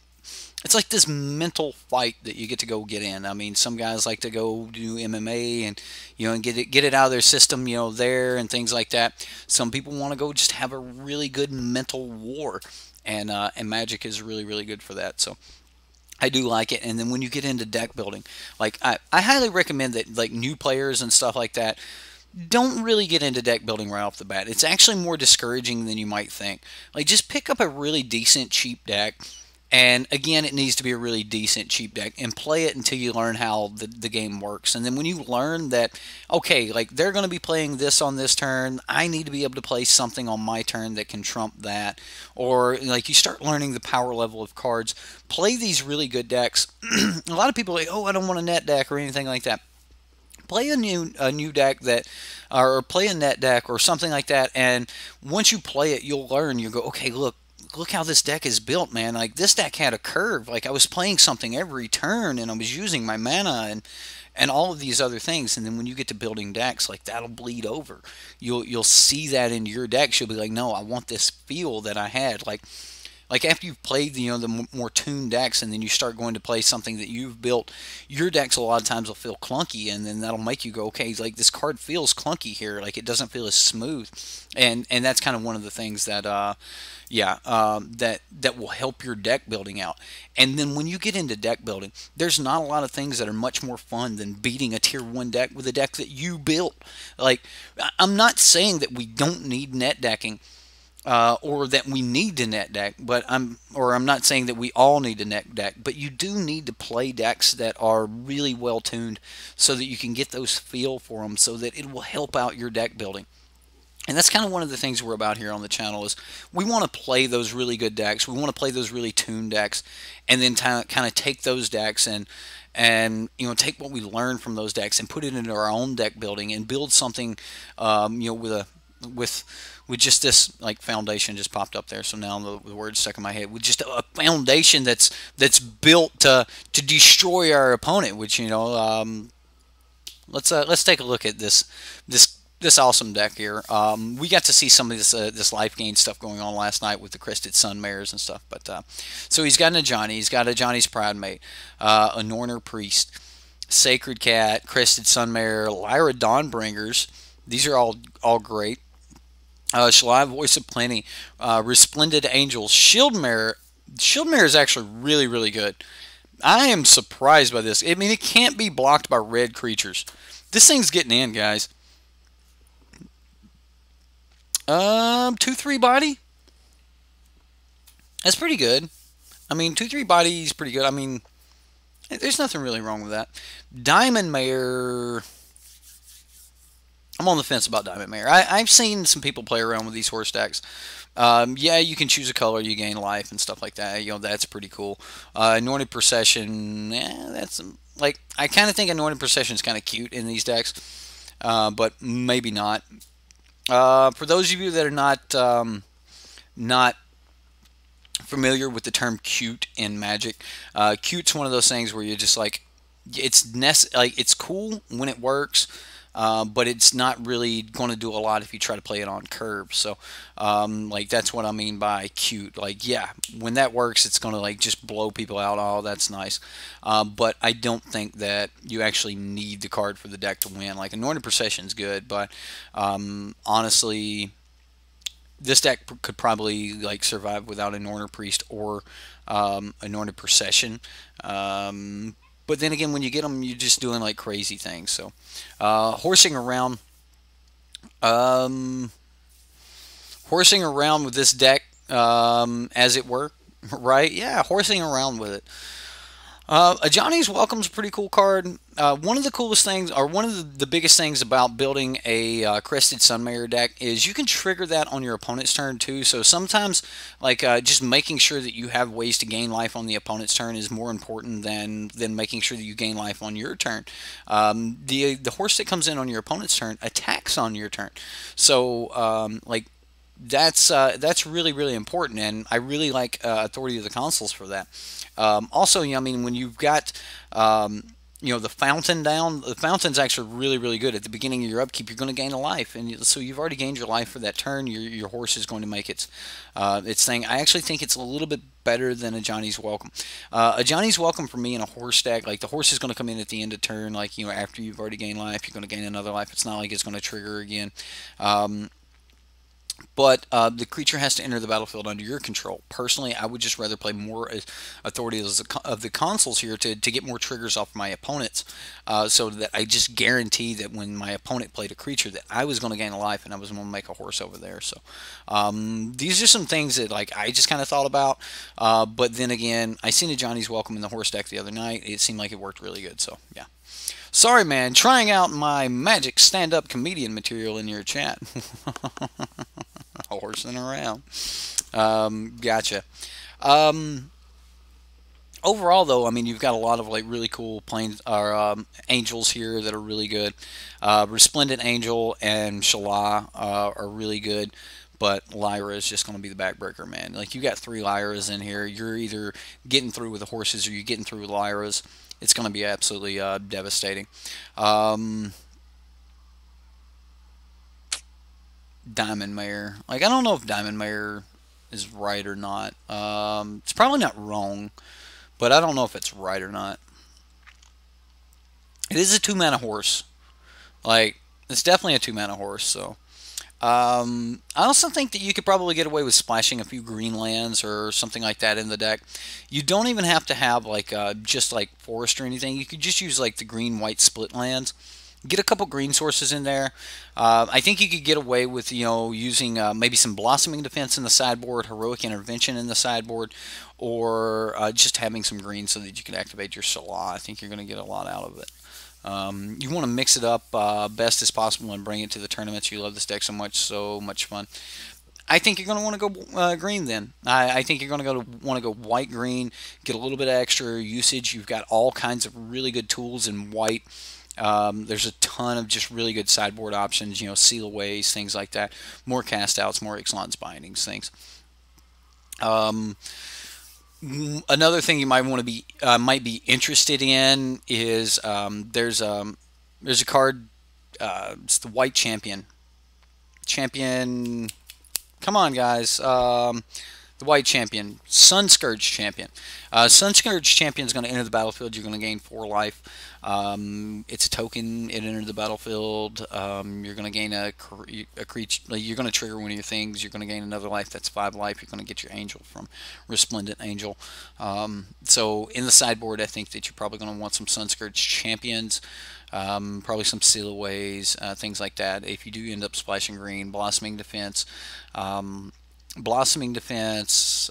it's like this mental fight that you get to go get in. I mean, some guys like to go do MMA and and get it out of their system, there and things like that. Some people want to go just have a really good mental war, and Magic is really, really good for that. So I do like it. And then when you get into deck building, like I highly recommend that, like, new players and stuff like that, don't really get into deck building right off the bat. It's actually more discouraging than you might think. Like, just pick up a really decent cheap deck, and again, it needs to be a really decent cheap deck, and play it until you learn how the game works. And then when you learn that, okay, like, they're going to be playing this on this turn, I need to be able to play something on my turn that can trump that, or like, you start learning the power level of cards, play these really good decks. A lot of people are like, oh, I don't want a net deck or anything like that. Play a new deck that, or play a net deck or something like that, and once you play it, you'll learn. You go, okay, look how this deck is built, man. Like, this deck had a curve. Like, I was playing something every turn, and I was using my mana and all of these other things. And then when you get to building decks, like, that'll bleed over. You'll see that in your decks. You'll be like, no, I want this feel that I had. Like after you've played the more tuned decks, and then you start going to play something that you've built, your decks a lot of times will feel clunky, and then that'll make you go, okay, like, this card feels clunky here, like, it doesn't feel as smooth, and that's kind of one of the things that that will help your deck building out. And then when you get into deck building, there's not a lot of things that are much more fun than beating a tier 1 deck with a deck that you built. Like, I'm not saying that we don't need net decking, or that we need to net deck, but I'm not saying that we all need to net deck, but you do need to play decks that are really well tuned, so that you can get those feel for them, so that it will help out your deck building. And that's kind of one of the things we're about here on the channel, is we want to play those really good decks, we want to play those really tuned decks, and then kind of take those decks and take what we learn from those decks and put it into our own deck building, and build something with just this, like, foundation just popped up there, so now the word's stuck in my head, with just a foundation that's built to destroy our opponent. Which, let's take a look at this awesome deck here. We got to see some of this life gain stuff going on last night with the Crested Sunmares and stuff. But so he's got an Ajani, he's got a Johnny's Pride Mate, a Norner Priest, Sacred Cat, Crested Sunmare, Lyra Dawnbringers. These are all great. Shalai, Voice of Plenty, Resplendent Angels, Shieldmare. Shieldmare is actually really, really good. I am surprised by this. I mean, it can't be blocked by red creatures. This thing's getting in, guys. 2/3 body. That's pretty good. I mean, 2/3 body is pretty good. I mean, There's nothing really wrong with that. Diamond Mare, I'm on the fence about Diamond Mare. I've seen some people play around with these horse decks. Yeah, you can choose a color, you gain life and stuff like that. You know, that's pretty cool. Anointed Procession, that's like, I kind of think Anointed Procession is kind of cute in these decks, but maybe not. For those of you that are not familiar with the term cute in Magic, cute's one of those things where you're just like, like it's cool when it works, but it's not really going to do a lot if you try to play it on curve. So, like that's what I mean by cute. Like, yeah, when that works, it's going to like just blow people out. Oh, that's nice. But I don't think that you actually need the card for the deck to win. Like Anointed Procession's good, but honestly, this deck could probably like survive without Anointed Priest or Anointed Procession. But then again, when you get them, you're just doing like crazy things. So, horsing around, um, horsing around with this deck, as it were, right? Yeah, horsing around with it. A Johnny's Welcome's a pretty cool card. One of the coolest things, or one of the biggest things about building a Crested Sunmare deck is you can trigger that on your opponent's turn too. So sometimes, like just making sure that you have ways to gain life on the opponent's turn is more important than making sure that you gain life on your turn. The horse that comes in on your opponent's turn attacks on your turn. So like that's really important, and I really like Authority of the Consuls for that. Also, you know, I mean, when you've got you know, the fountain down, the fountain's actually really good. At the beginning of your upkeep, you're going to gain a life, and so you've already gained your life for that turn. Your horse is going to make its thing. I actually think it's a little bit better than a Johnny's Welcome. A Johnny's Welcome for me in a horse deck, like the horse is going to come in at the end of turn, like, you know, after you've already gained life, you're going to gain another life. It's not like it's going to trigger again. But the creature has to enter the battlefield under your control. Personally, I would just rather play more Authority of the Consuls here to get more triggers off my opponents, so that I just guarantee that when my opponent played a creature that I was going to gain a life and I was going to make a horse over there. So these are some things that like I just kind of thought about. But then again, I seen a Johnny's Welcome in the horse deck the other night. It seemed like it worked really good. So yeah. Sorry, man. Trying out my Magic stand-up comedian material in your chat. Horsing around. Gotcha. Overall, though, I mean, you've got a lot of like really cool planes or angels here that are really good. Resplendent Angel and Shala are really good, but Lyra is just going to be the backbreaker, man. Like, you got 3 Lyras in here. You're either getting through with the horses or you're getting through with Lyras. It's going to be absolutely devastating. Diamond Mare. Like, I don't know if Diamond Mare is right or not. It's probably not wrong, but I don't know if it's right or not. It is a 2-mana horse. Like, it's definitely a 2-mana horse, so. I also think that you could probably get away with splashing a few green lands or something like that in the deck. You don't even have to have like just like forest or anything. You could just use like the green-white split lands. Get a couple green sources in there. I think you could get away with, you know, using maybe some Blossoming Defense in the sideboard, Heroic Intervention in the sideboard, or just having some green so that you can activate your Salah. I think you're going to get a lot out of it. You want to mix it up best as possible and bring it to the tournaments. You love this deck so much fun. I think you're going to want to go green then. I think you're going to want to go white-green, get a little bit of extra usage. You've got all kinds of really good tools in white. There's a ton of just really good sideboard options, you know, seal aways, things like that. More cast outs, more Ixalan's Bindings, things. Another thing you might want to be might be interested in is there's a card. It's the White Champion. Come on, guys. The White Champion, Sunscourge Champion. Sunscourge Champion is going to enter the battlefield. You're going to gain 4 life. It's a token. It entered the battlefield. You're going to gain a creature. You're going to trigger one of your things. You're going to gain another life. That's 5 life. You're going to get your angel from Resplendent Angel. So in the sideboard, I think that you're probably going to want some Sunscourge Champions. Probably some Sealaways, things like that. If you do end up splashing green, Blossoming Defense. Blossoming Defense,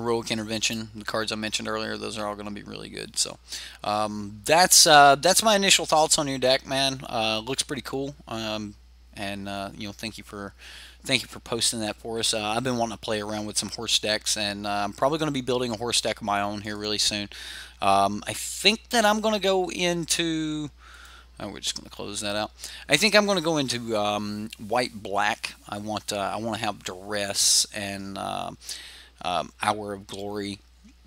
Heroic Intervention, the cards I mentioned earlier, those are all going to be really good. So that's my initial thoughts on your deck, man. Looks pretty cool. And you know, thank you for posting that for us. I've been wanting to play around with some horse decks, and I'm probably going to be building a horse deck of my own here really soon. I think that I'm going to go into... Oh, we're just going to close that out. I think I'm going to go into white black. I want to have Duress and Hour of Glory.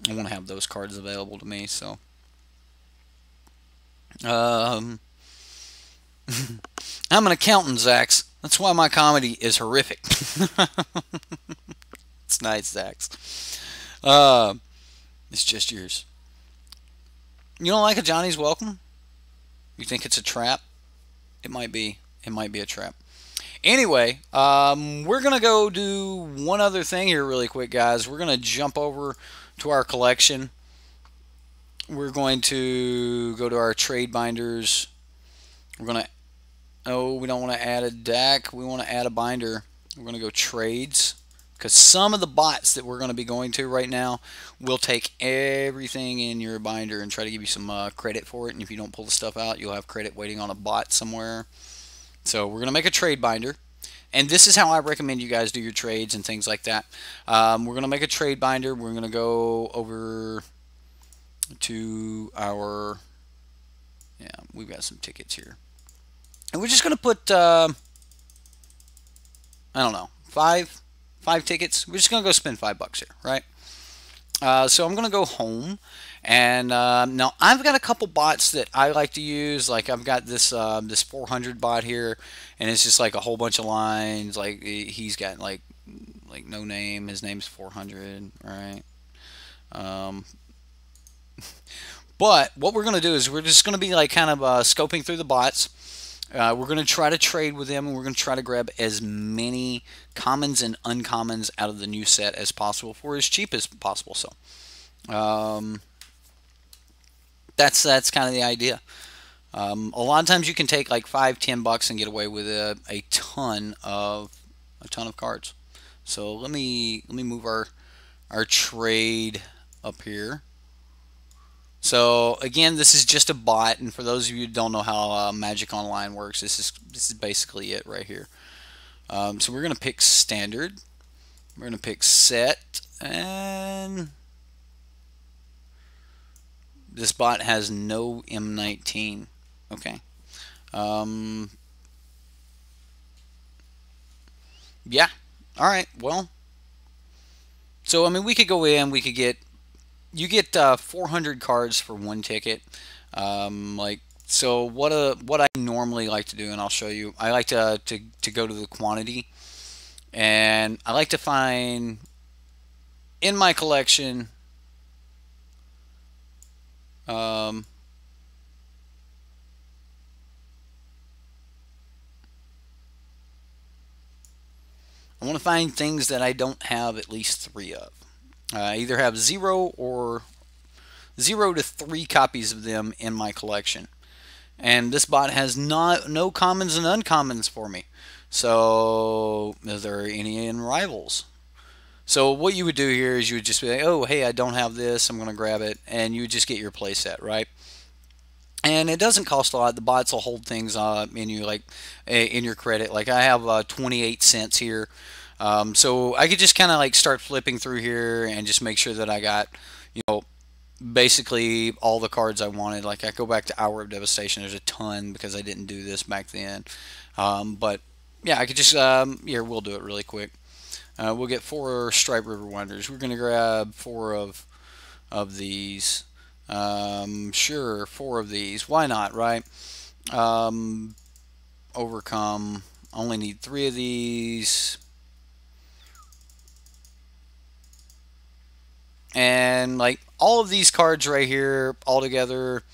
I want to have those cards available to me. So, I'm an accountant, Zax. That's why my comedy is horrific. It's nice, Zax. It's just yours. You don't like a Johnny's Welcome? You think it's a trap? It might be. It might be a trap. Anyway, we're going to go do one other thing here really quick, guys. We're going to jump over to our collection. We're going to go to our trade binders. We're going to... Oh, we don't want to add a deck. We want to add a binder. We're going to go trades. Because some of the bots that we're going to be going to right now will take everything in your binder and try to give you some credit for it. And if you don't pull the stuff out, you'll have credit waiting on a bot somewhere. So we're going to make a trade binder. And this is how I recommend you guys do your trades and things like that. We're going to make a trade binder. We're going to go over to our... Yeah, we've got some tickets here. And we're just going to put... I don't know, five tickets. We're just going to go spend $5 here, right? So I'm going to go home. And now I've got a couple bots that I like to use. Like I've got this this 400 bot here, and it's just like a whole bunch of lines. Like he's got like no name. His name's 400, right? But what we're going to do is we're just going to be like kind of scoping through the bots. We're going to try to trade with them, and we're going to try to grab as many commons and uncommons out of the new set as possible for as cheap as possible. So that's kind of the idea. A lot of times you can take like $5-10 and get away with a ton of cards. So let me move our trade up here. So again, this is just a bot, and for those of you who don't know how Magic Online works, this is basically it right here. So we're gonna pick standard, we're gonna pick set, and this bot has no M19. Okay. Yeah. All right. Well. So I mean, we could go in, we could get. You get 400 cards for one ticket. So what I normally like to do, and I'll show you. I like to go to the quantity, and I like to find in my collection. I want to find things that I don't have at least 3 of. I either have 0 to 3 copies of them in my collection, and this bot has no commons and uncommons for me. So, is there any in rivals? So what you would do here is you would just be like, oh, hey, I don't have this, I'm going to grab it, and you would just get your playset, right? And it doesn't cost a lot. The bots will hold things in your credit. Like I have 28 cents here. So I could just kind of like start flipping through here and just make sure that I got, basically all the cards I wanted. Like I go back to Hour of Devastation. There's a ton because I didn't do this back then. But yeah, I could just, here, we'll do it really quick. We'll get 4 Stripe River Wonders. We're going to grab 4 of these. Sure, 4 of these. Why not, right? Overcome. Only need 3 of these. And like all of these cards right here all together,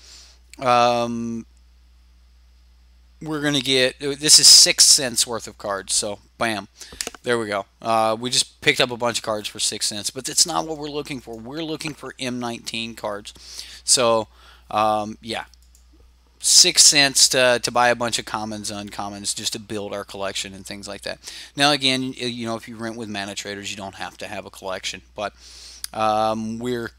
we're going to get, this is 6 cents worth of cards. So bam, there we go. We just picked up a bunch of cards for 6 cents, but that's not what we're looking for. We're looking for M19 cards. So yeah, 6 cents to buy a bunch of commons and uncommons just to build our collection and things like that. Now again, if you rent with manatraders, you don't have to have a collection, but We're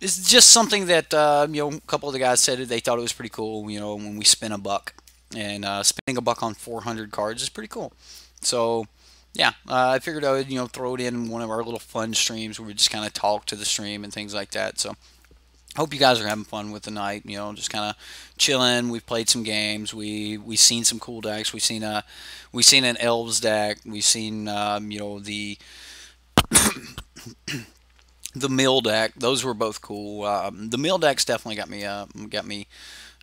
It's just something that a couple of the guys said they thought it was pretty cool. When we spin a buck, and spinning a buck on 400 cards is pretty cool. So yeah, I figured I would throw it in one of our little fun streams where we just kind of talk to the stream and things like that. So hope you guys are having fun with the night. Just kind of chilling. We've played some games. We've seen some cool decks. We've seen an elves deck. We've seen the mill deck. Those were both cool. The mill decks definitely got me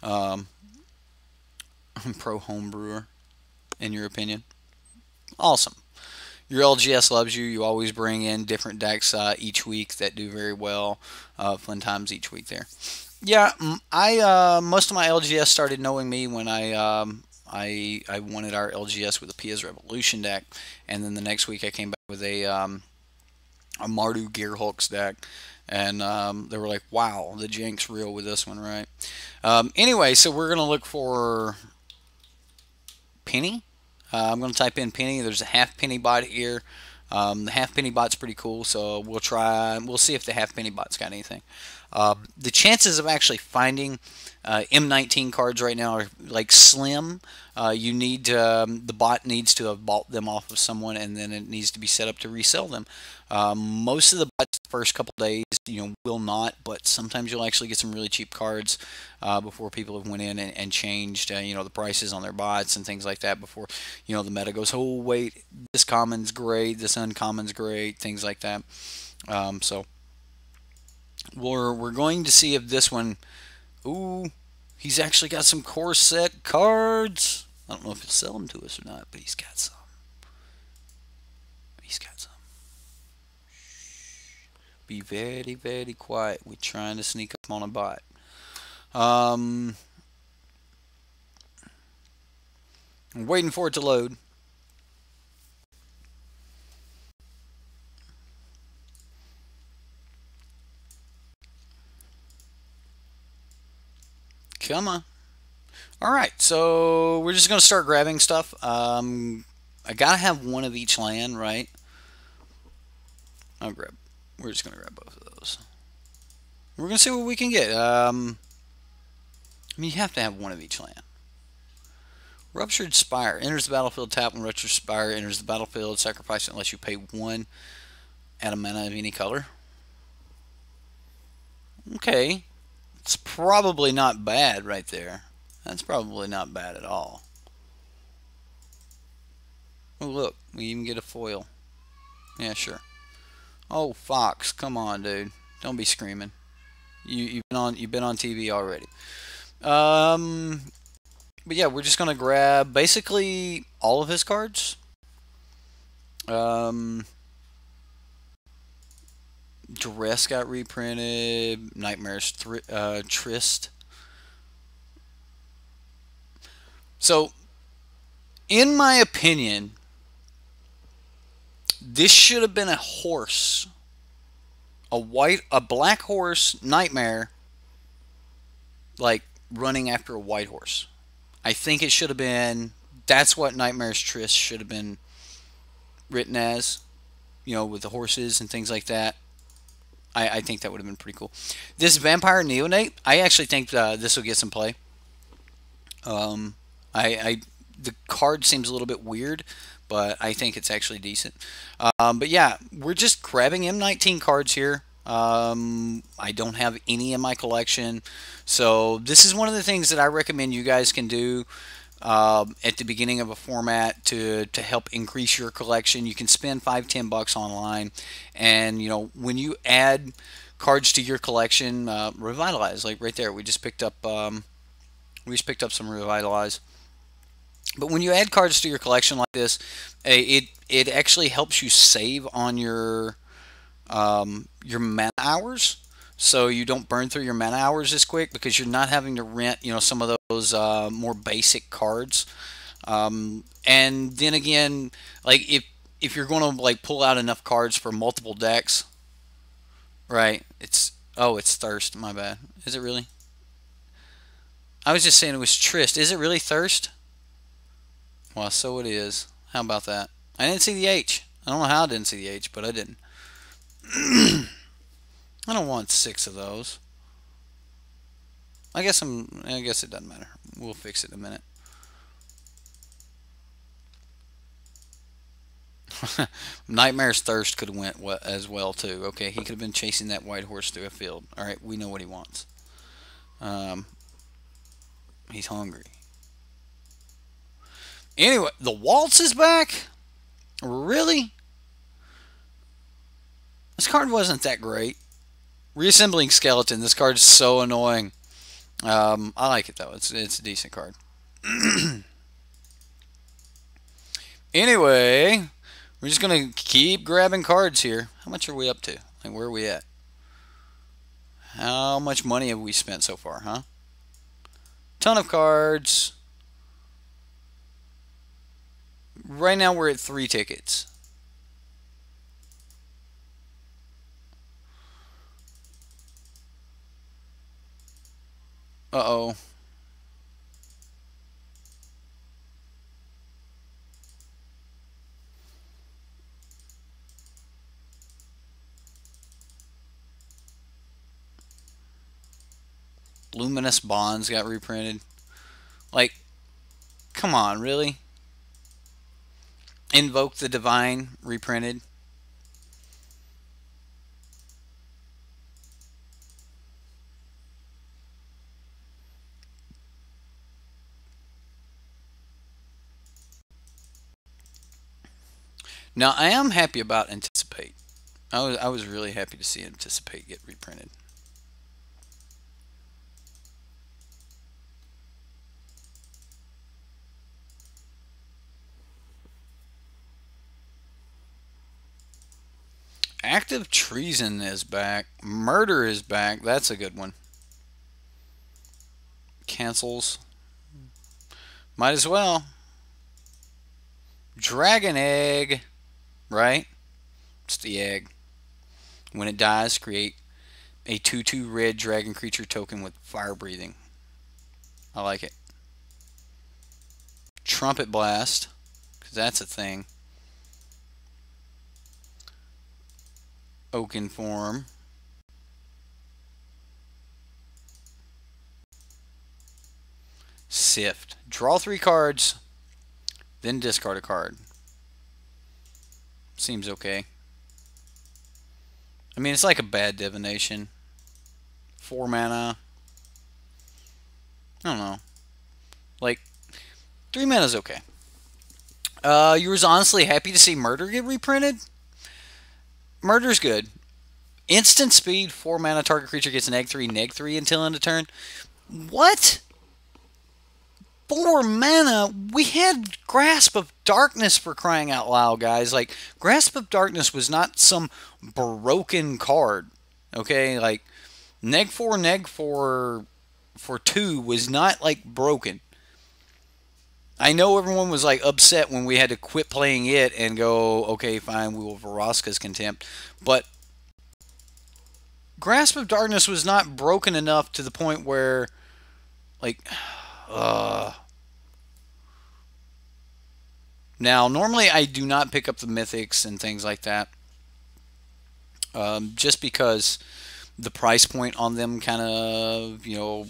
um, pro home brewer. In your opinion, awesome. Your LGS loves you. You always bring in different decks each week that do very well. Fun times each week there. Yeah, I most of my LGS started knowing me when I wanted our LGS with a Pia's Revolution deck, and then the next week I came back with a Mardu Gearhulks deck, and they were like, "Wow, the jank's real with this one, right?" Anyway, so we're gonna look for penny. I'm gonna type in penny. There's a half penny bot here. The half penny bot's pretty cool, so we'll try. We'll see if the half penny bot's got anything. The chances of actually finding M19 cards right now are like slim. The bot needs to have bought them off of someone, and then it needs to be set up to resell them. Most of the bots the first couple days, will not, but sometimes you'll actually get some really cheap cards before people have went in and changed, the prices on their bots and things like that before, the meta goes, oh wait, this common's great, this uncommon's great, things like that. So we're going to see if this one, ooh, he's actually got some core set cards. I don't know if he'll sell them to us or not, but he's got some. He's got some. Be very, very quiet. We're trying to sneak up on a bot. I'm waiting for it to load. Come on. Alright, so we're just going to start grabbing stuff. I got to have one of each land, right? We're just going to grab both of those. We're going to see what we can get. I mean, you have to have one of each land. Ruptured Spire. Enters the battlefield, tap when Ruptured Spire enters the battlefield. Sacrifice it unless you pay one at a mana of any color. Okay. It's probably not bad right there. That's probably not bad at all. Oh, look. We even get a foil. Yeah, sure. Oh, Fox. Come on, dude. Don't be screaming. You've been on TV already. But yeah, we're just gonna grab basically all of his cards. Duress got reprinted. Nightmares Trist. So, in my opinion, this should have been a horse. A black horse, Nightmare, like running after a white horse. I think it should have been, that's what Nightmare's Trist should have been written as, with the horses and things like that. I think that would have been pretty cool. This Vampire Neonate, I actually think this will get some play. The card seems a little bit weird, but I think it's actually decent. But yeah, we're just grabbing M19 cards here. I don't have any in my collection, so this is one of the things that I recommend you guys can do at the beginning of a format to help increase your collection. You can spend $5-10 online, and when you add cards to your collection, revitalize, like right there, we just picked up some revitalize. But when you add cards to your collection like this, it actually helps you save on your mana hours, so you don't burn through your mana hours as quick because you're not having to rent some of those more basic cards. And then again, like if you're going to like pull out enough cards for multiple decks, right? It's Thirst. My bad. Is it really? I was just saying it was Trist. Is it really Thirst? Well, so it is. How about that? I didn't see the H. I don't know how I didn't see the H, but I didn't. I don't want 6 of those. I guess it doesn't matter. We'll fix it in a minute. Nightmare's Thirst could have went as well too. Okay, he could have been chasing that white horse through a field. All right, we know what he wants. He's hungry. Anyway, the waltz is back. Really? This card wasn't that great. Reassembling Skeleton. This card is so annoying. I like it though. It's a decent card. Anyway, we're just gonna keep grabbing cards here. How much are we up to? Like, where are we at? How much money have we spent so far, huh? Ton of cards. Right now we're at 3 tickets. Uh-oh. Luminous Bonds got reprinted. Like, come on, really? Invoke the Divine reprinted. Now, I am happy about Anticipate. I was really happy to see Anticipate get reprinted. Active Treason is back. Murder is back. That's a good one. Cancels. Might as well. Dragon Egg. Right? It's the egg. When it dies, create a 2/2 red dragon creature token with fire breathing. I like it. Trumpet Blast, because that's a thing. Oaken Form. Sift. Draw 3 cards, then discard a card. Seems okay. I mean, it's like a bad divination. 4 mana. I don't know. Like, 3 mana is okay. You was honestly happy to see Murder get reprinted? Murder's good. Instant speed, 4 mana, target creature gets an -3 until end of turn. What? 4 mana? We had Grasp of Darkness, for crying out loud, guys. Like, Grasp of Darkness was not some broken card. Okay? Like, -4 for 2 was not, like, broken. I know everyone was, like, upset when we had to quit playing it and go, okay, fine, we will Vraska's Contempt. But Grasp of Darkness was not broken enough to the point where, like, now, normally I do not pick up the mythics and things like that. Just because the price point on them kind of, you know,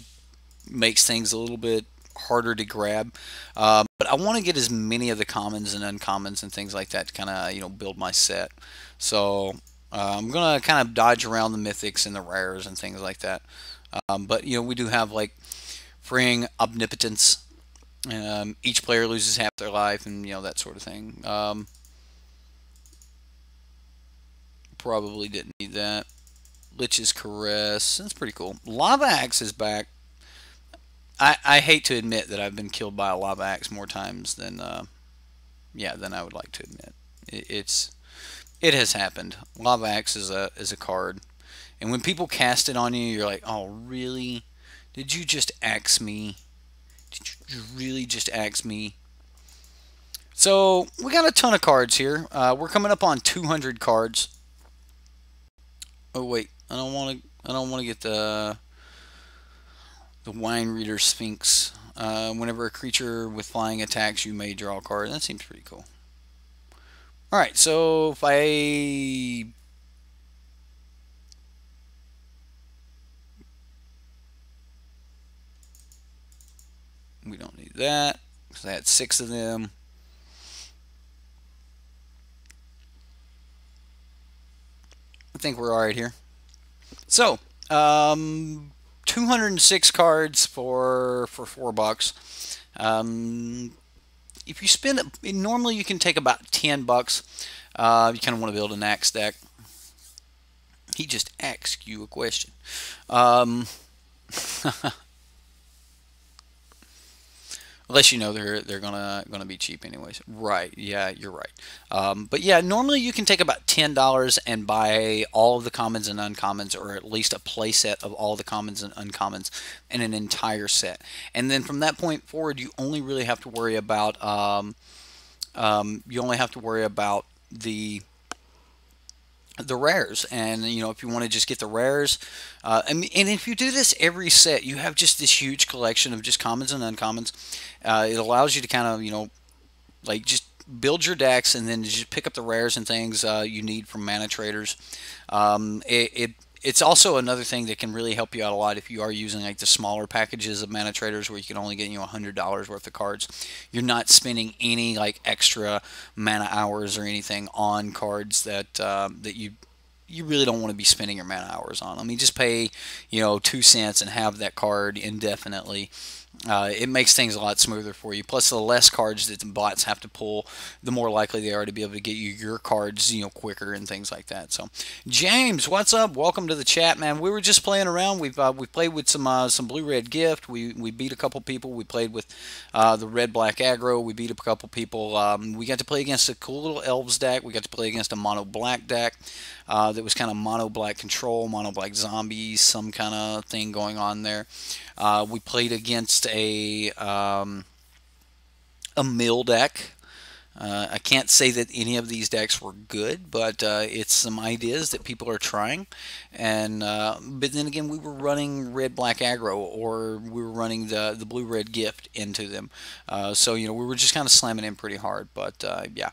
makes things a little bit harder to grab. But I want to get as many of the commons and uncommons and things like that to kind of, you know, build my set. So I'm going to kind of dodge around the mythics and the rares and things like that. But, you know, we do have, like, Freeing Omnipotence. Each player loses half their life and, you know, that sort of thing. Probably didn't need that. Lich's Caress. That's pretty cool. Lava Axe is back. I hate to admit that I've been killed by a Lava Axe more times than than I would like to admit. It has happened. Lava Axe is a card, and when people cast it on you, you're like, oh really? Did you just axe me? Did you really just axe me? So we got a ton of cards here. We're coming up on 200 cards. Oh wait, I don't want to get the Wine Reader Sphinx. Whenever a creature with flying attacks, you may draw a card. That seems pretty cool. All right, so if I We don't need that, because I had 6 of them. I think we're alright here. So, 206 cards for $4. If you spend it, normally you can take about $10. You kind of want to build an axe deck. He just asked you a question. Unless you know they're gonna be cheap anyways. Right? Yeah, you're right. But yeah, normally you can take about $10 and buy all of the commons and uncommons, or at least a play set of all the commons and uncommons in an entire set. And then from that point forward, you only really have to worry about the rares. And you know, if you want to just get the rares, and if you do this every set, you have just this huge collection of just commons and uncommons. It allows you to kind of, you know, like just build your decks and then just pick up the rares and things you need from mana traders. It's also another thing that can really help you out a lot if you are using like the smaller packages of mana traders, where you can only get, you know, $100 worth of cards. You're not spending any like extra mana hours or anything on cards that that you really don't want to be spending your mana hours on. I mean, just pay, you know, 2 cents and have that card indefinitely. It makes things a lot smoother for you. Plus, the less cards that the bots have to pull, the more likely they are to be able to get you your cards, you know, quicker and things like that. So, James, what's up? Welcome to the chat, man. We were just playing around. We played with some blue-red gift. We beat a couple people. We played with the red-black aggro. We beat up a couple people. We got to play against a cool little elves deck. We got to play against a mono-black deck. That was kind of mono-black control, mono-black zombies, some kind of thing going on there. We played against a mill deck. I can't say that any of these decks were good, but it's some ideas that people are trying. And but then again, we were running red-black aggro, or we were running the blue-red gift into them. So you know, we were just kind of slamming in pretty hard. But yeah.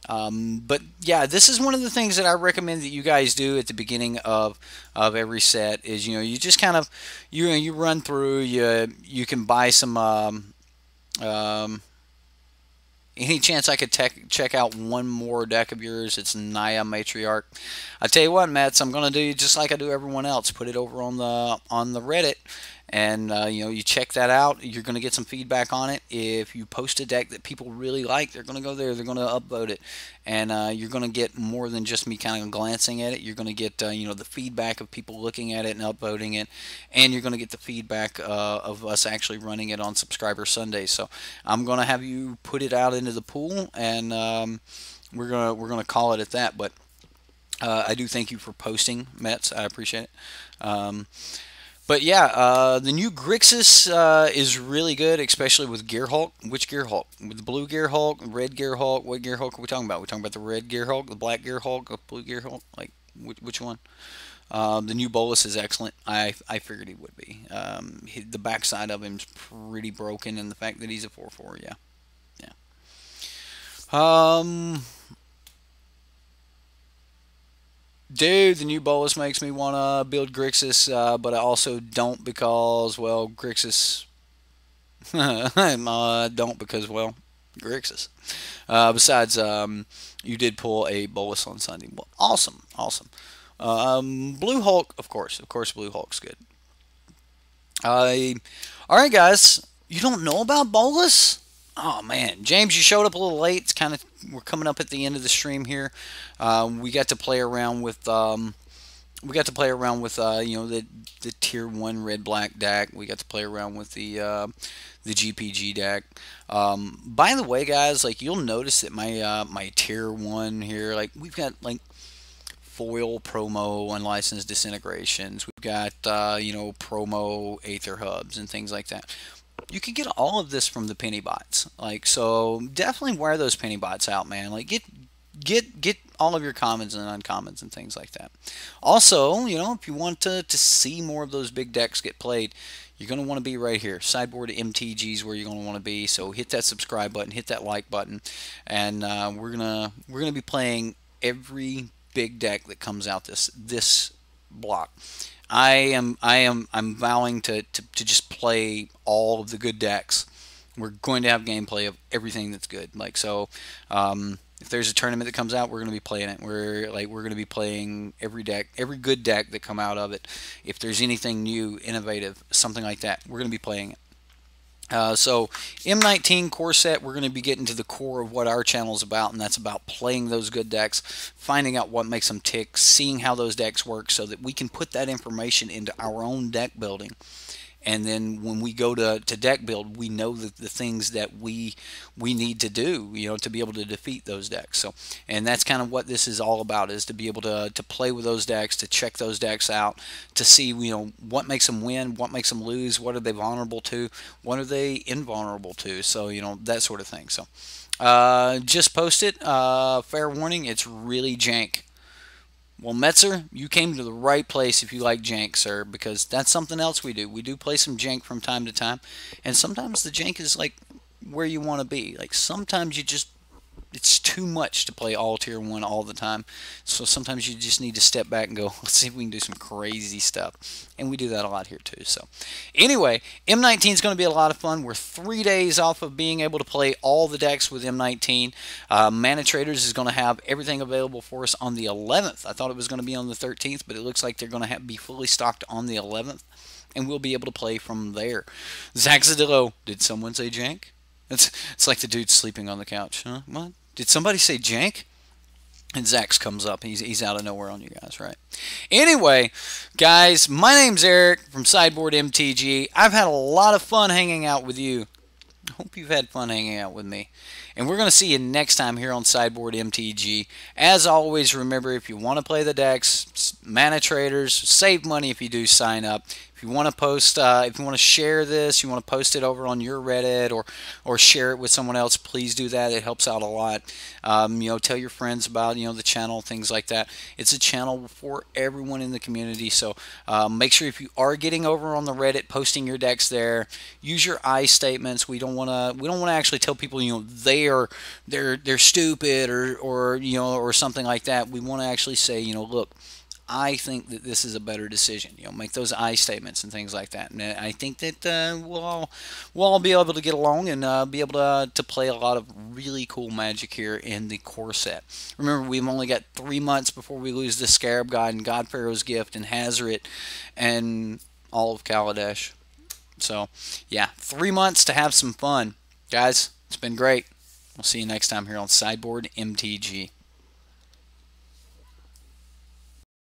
But yeah, this is one of the things that I recommend that you guys do at the beginning of every set. Is, you know, you just kind of you run through, you can buy some any chance I could check out one more deck of yours? It's Naya Matriarch. I tell you what, Mets, I'm gonna do just like I do everyone else. Put it over on the Reddit, and you know, you check that out. You're gonna get some feedback on it. If you post a deck that people really like, they're gonna go there. They're gonna upvote it, and you're gonna get more than just me kind of glancing at it. You're gonna get you know, the feedback of people looking at it and upvoting it, and you're gonna get the feedback of us actually running it on Subscriber Sundays. So I'm gonna have you put it out into the pool, and we're gonna call it at that. But I do thank you for posting, Mets. I appreciate it. But yeah, the new Grixis is really good, especially with Gear Hulk. Which Gear Hulk? With the blue Gear Hulk, red Gear Hulk? What Gear Hulk are we talking about? We're talking about the red Gear Hulk, the black Gear Hulk, the blue Gear Hulk? Like, which one? The new Bolus is excellent. I figured he would be. The backside of him's pretty broken, and the fact that he's a 4/4, yeah. Yeah. Dude, the new Bolus makes me want to build Grixis, but I also don't because, well, Grixis. Don't because, well, Grixis. Besides, you did pull a Bolus on Sunday. Well, awesome, awesome. Blue Hulk, of course. Of course, Blue Hulk's good. Alright, guys. You don't know about Bolus? Oh man, James, you showed up a little late. It's kind of, we're coming up at the end of the stream here. We got to play around with you know, the tier 1 red black deck. We got to play around with the GPG deck. By the way, guys, like, you'll notice that my tier 1 here, like, we've got like foil promo unlicensed disintegrations. We've got you know, promo Aether hubs and things like that. You can get all of this from the penny bots. Like, so definitely wear those penny bots out, man. Like, get all of your commons and uncommons and things like that. Also, you know, if you want to see more of those big decks get played, you're going to want to be right here. SideboardMTG is where you're going to want to be. So hit that subscribe button, hit that like button, and we're gonna be playing every big deck that comes out this block. I'm vowing to just play all of the good decks We're going to have gameplay of everything that's good. Like so, if there's a tournament that comes out, we're going to be playing it. We're going to be playing every deck, every good deck that come out of it. If there's anything new, innovative, something like that, we're going to be playing it. So M19 core set, we're going to be getting to the core of what our channel is about, and that's about playing those good decks, finding out what makes them tick, seeing how those decks work so that we can put that information into our own deck building. And then when we go to deck build, we know the things that we need to do, to be able to defeat those decks. So, and that's kind of what this is all about, is to be able to play with those decks, to check those decks out, to see, what makes them win, what makes them lose, what are they vulnerable to, what are they invulnerable to. So, that sort of thing. So, just posted, fair warning, it's really jank. Well, Metzer, you came to the right place if you like jank, sir, because that's something else we do. We do play some jank from time to time, and sometimes the jank is like where you want to be. Like sometimes it's too much to play all tier 1 all the time. So sometimes you just need to step back and go, let's see if we can do some crazy stuff. And we do that a lot here too. So anyway, M19 is going to be a lot of fun. We're 3 days off of being able to play all the decks with M19. Manatraders is going to have everything available for us on the 11th. I thought it was going to be on the 13th, but it looks like they're going to be fully stocked on the 11th. And we'll be able to play from there. Zach Zadillo, did someone say jank? It's like the dude sleeping on the couch. Huh? What? Did somebody say jank? And Zax comes up. He's out of nowhere on you guys, right? Anyway, guys, my name's Eric from SideboardMTG. I've had a lot of fun hanging out with you. I hope you've had fun hanging out with me. And we're going to see you next time here on SideboardMTG. As always, remember, if you want to play the decks, manatraders, save money if you do sign up. If you want to post, if you want to share this, you want to post it over on your Reddit or share it with someone else, please do that. It helps out a lot. Tell your friends about, the channel, things like that. It's a channel for everyone in the community. So make sure if you are getting over on the Reddit, posting your decks there, use your I statements. We don't want to actually tell people, they're stupid or something like that. We want to actually say, look, I think that this is a better decision. Make those I statements and things like that. And I think that we'll all be able to get along and be able to play a lot of really cool Magic here in the core set. Remember, we've only got 3 months before we lose the Scarab God and God Pharaoh's Gift and Hazret and all of Kaladesh. So, yeah, 3 months to have some fun. Guys, it's been great. We'll see you next time here on SideboardMTG.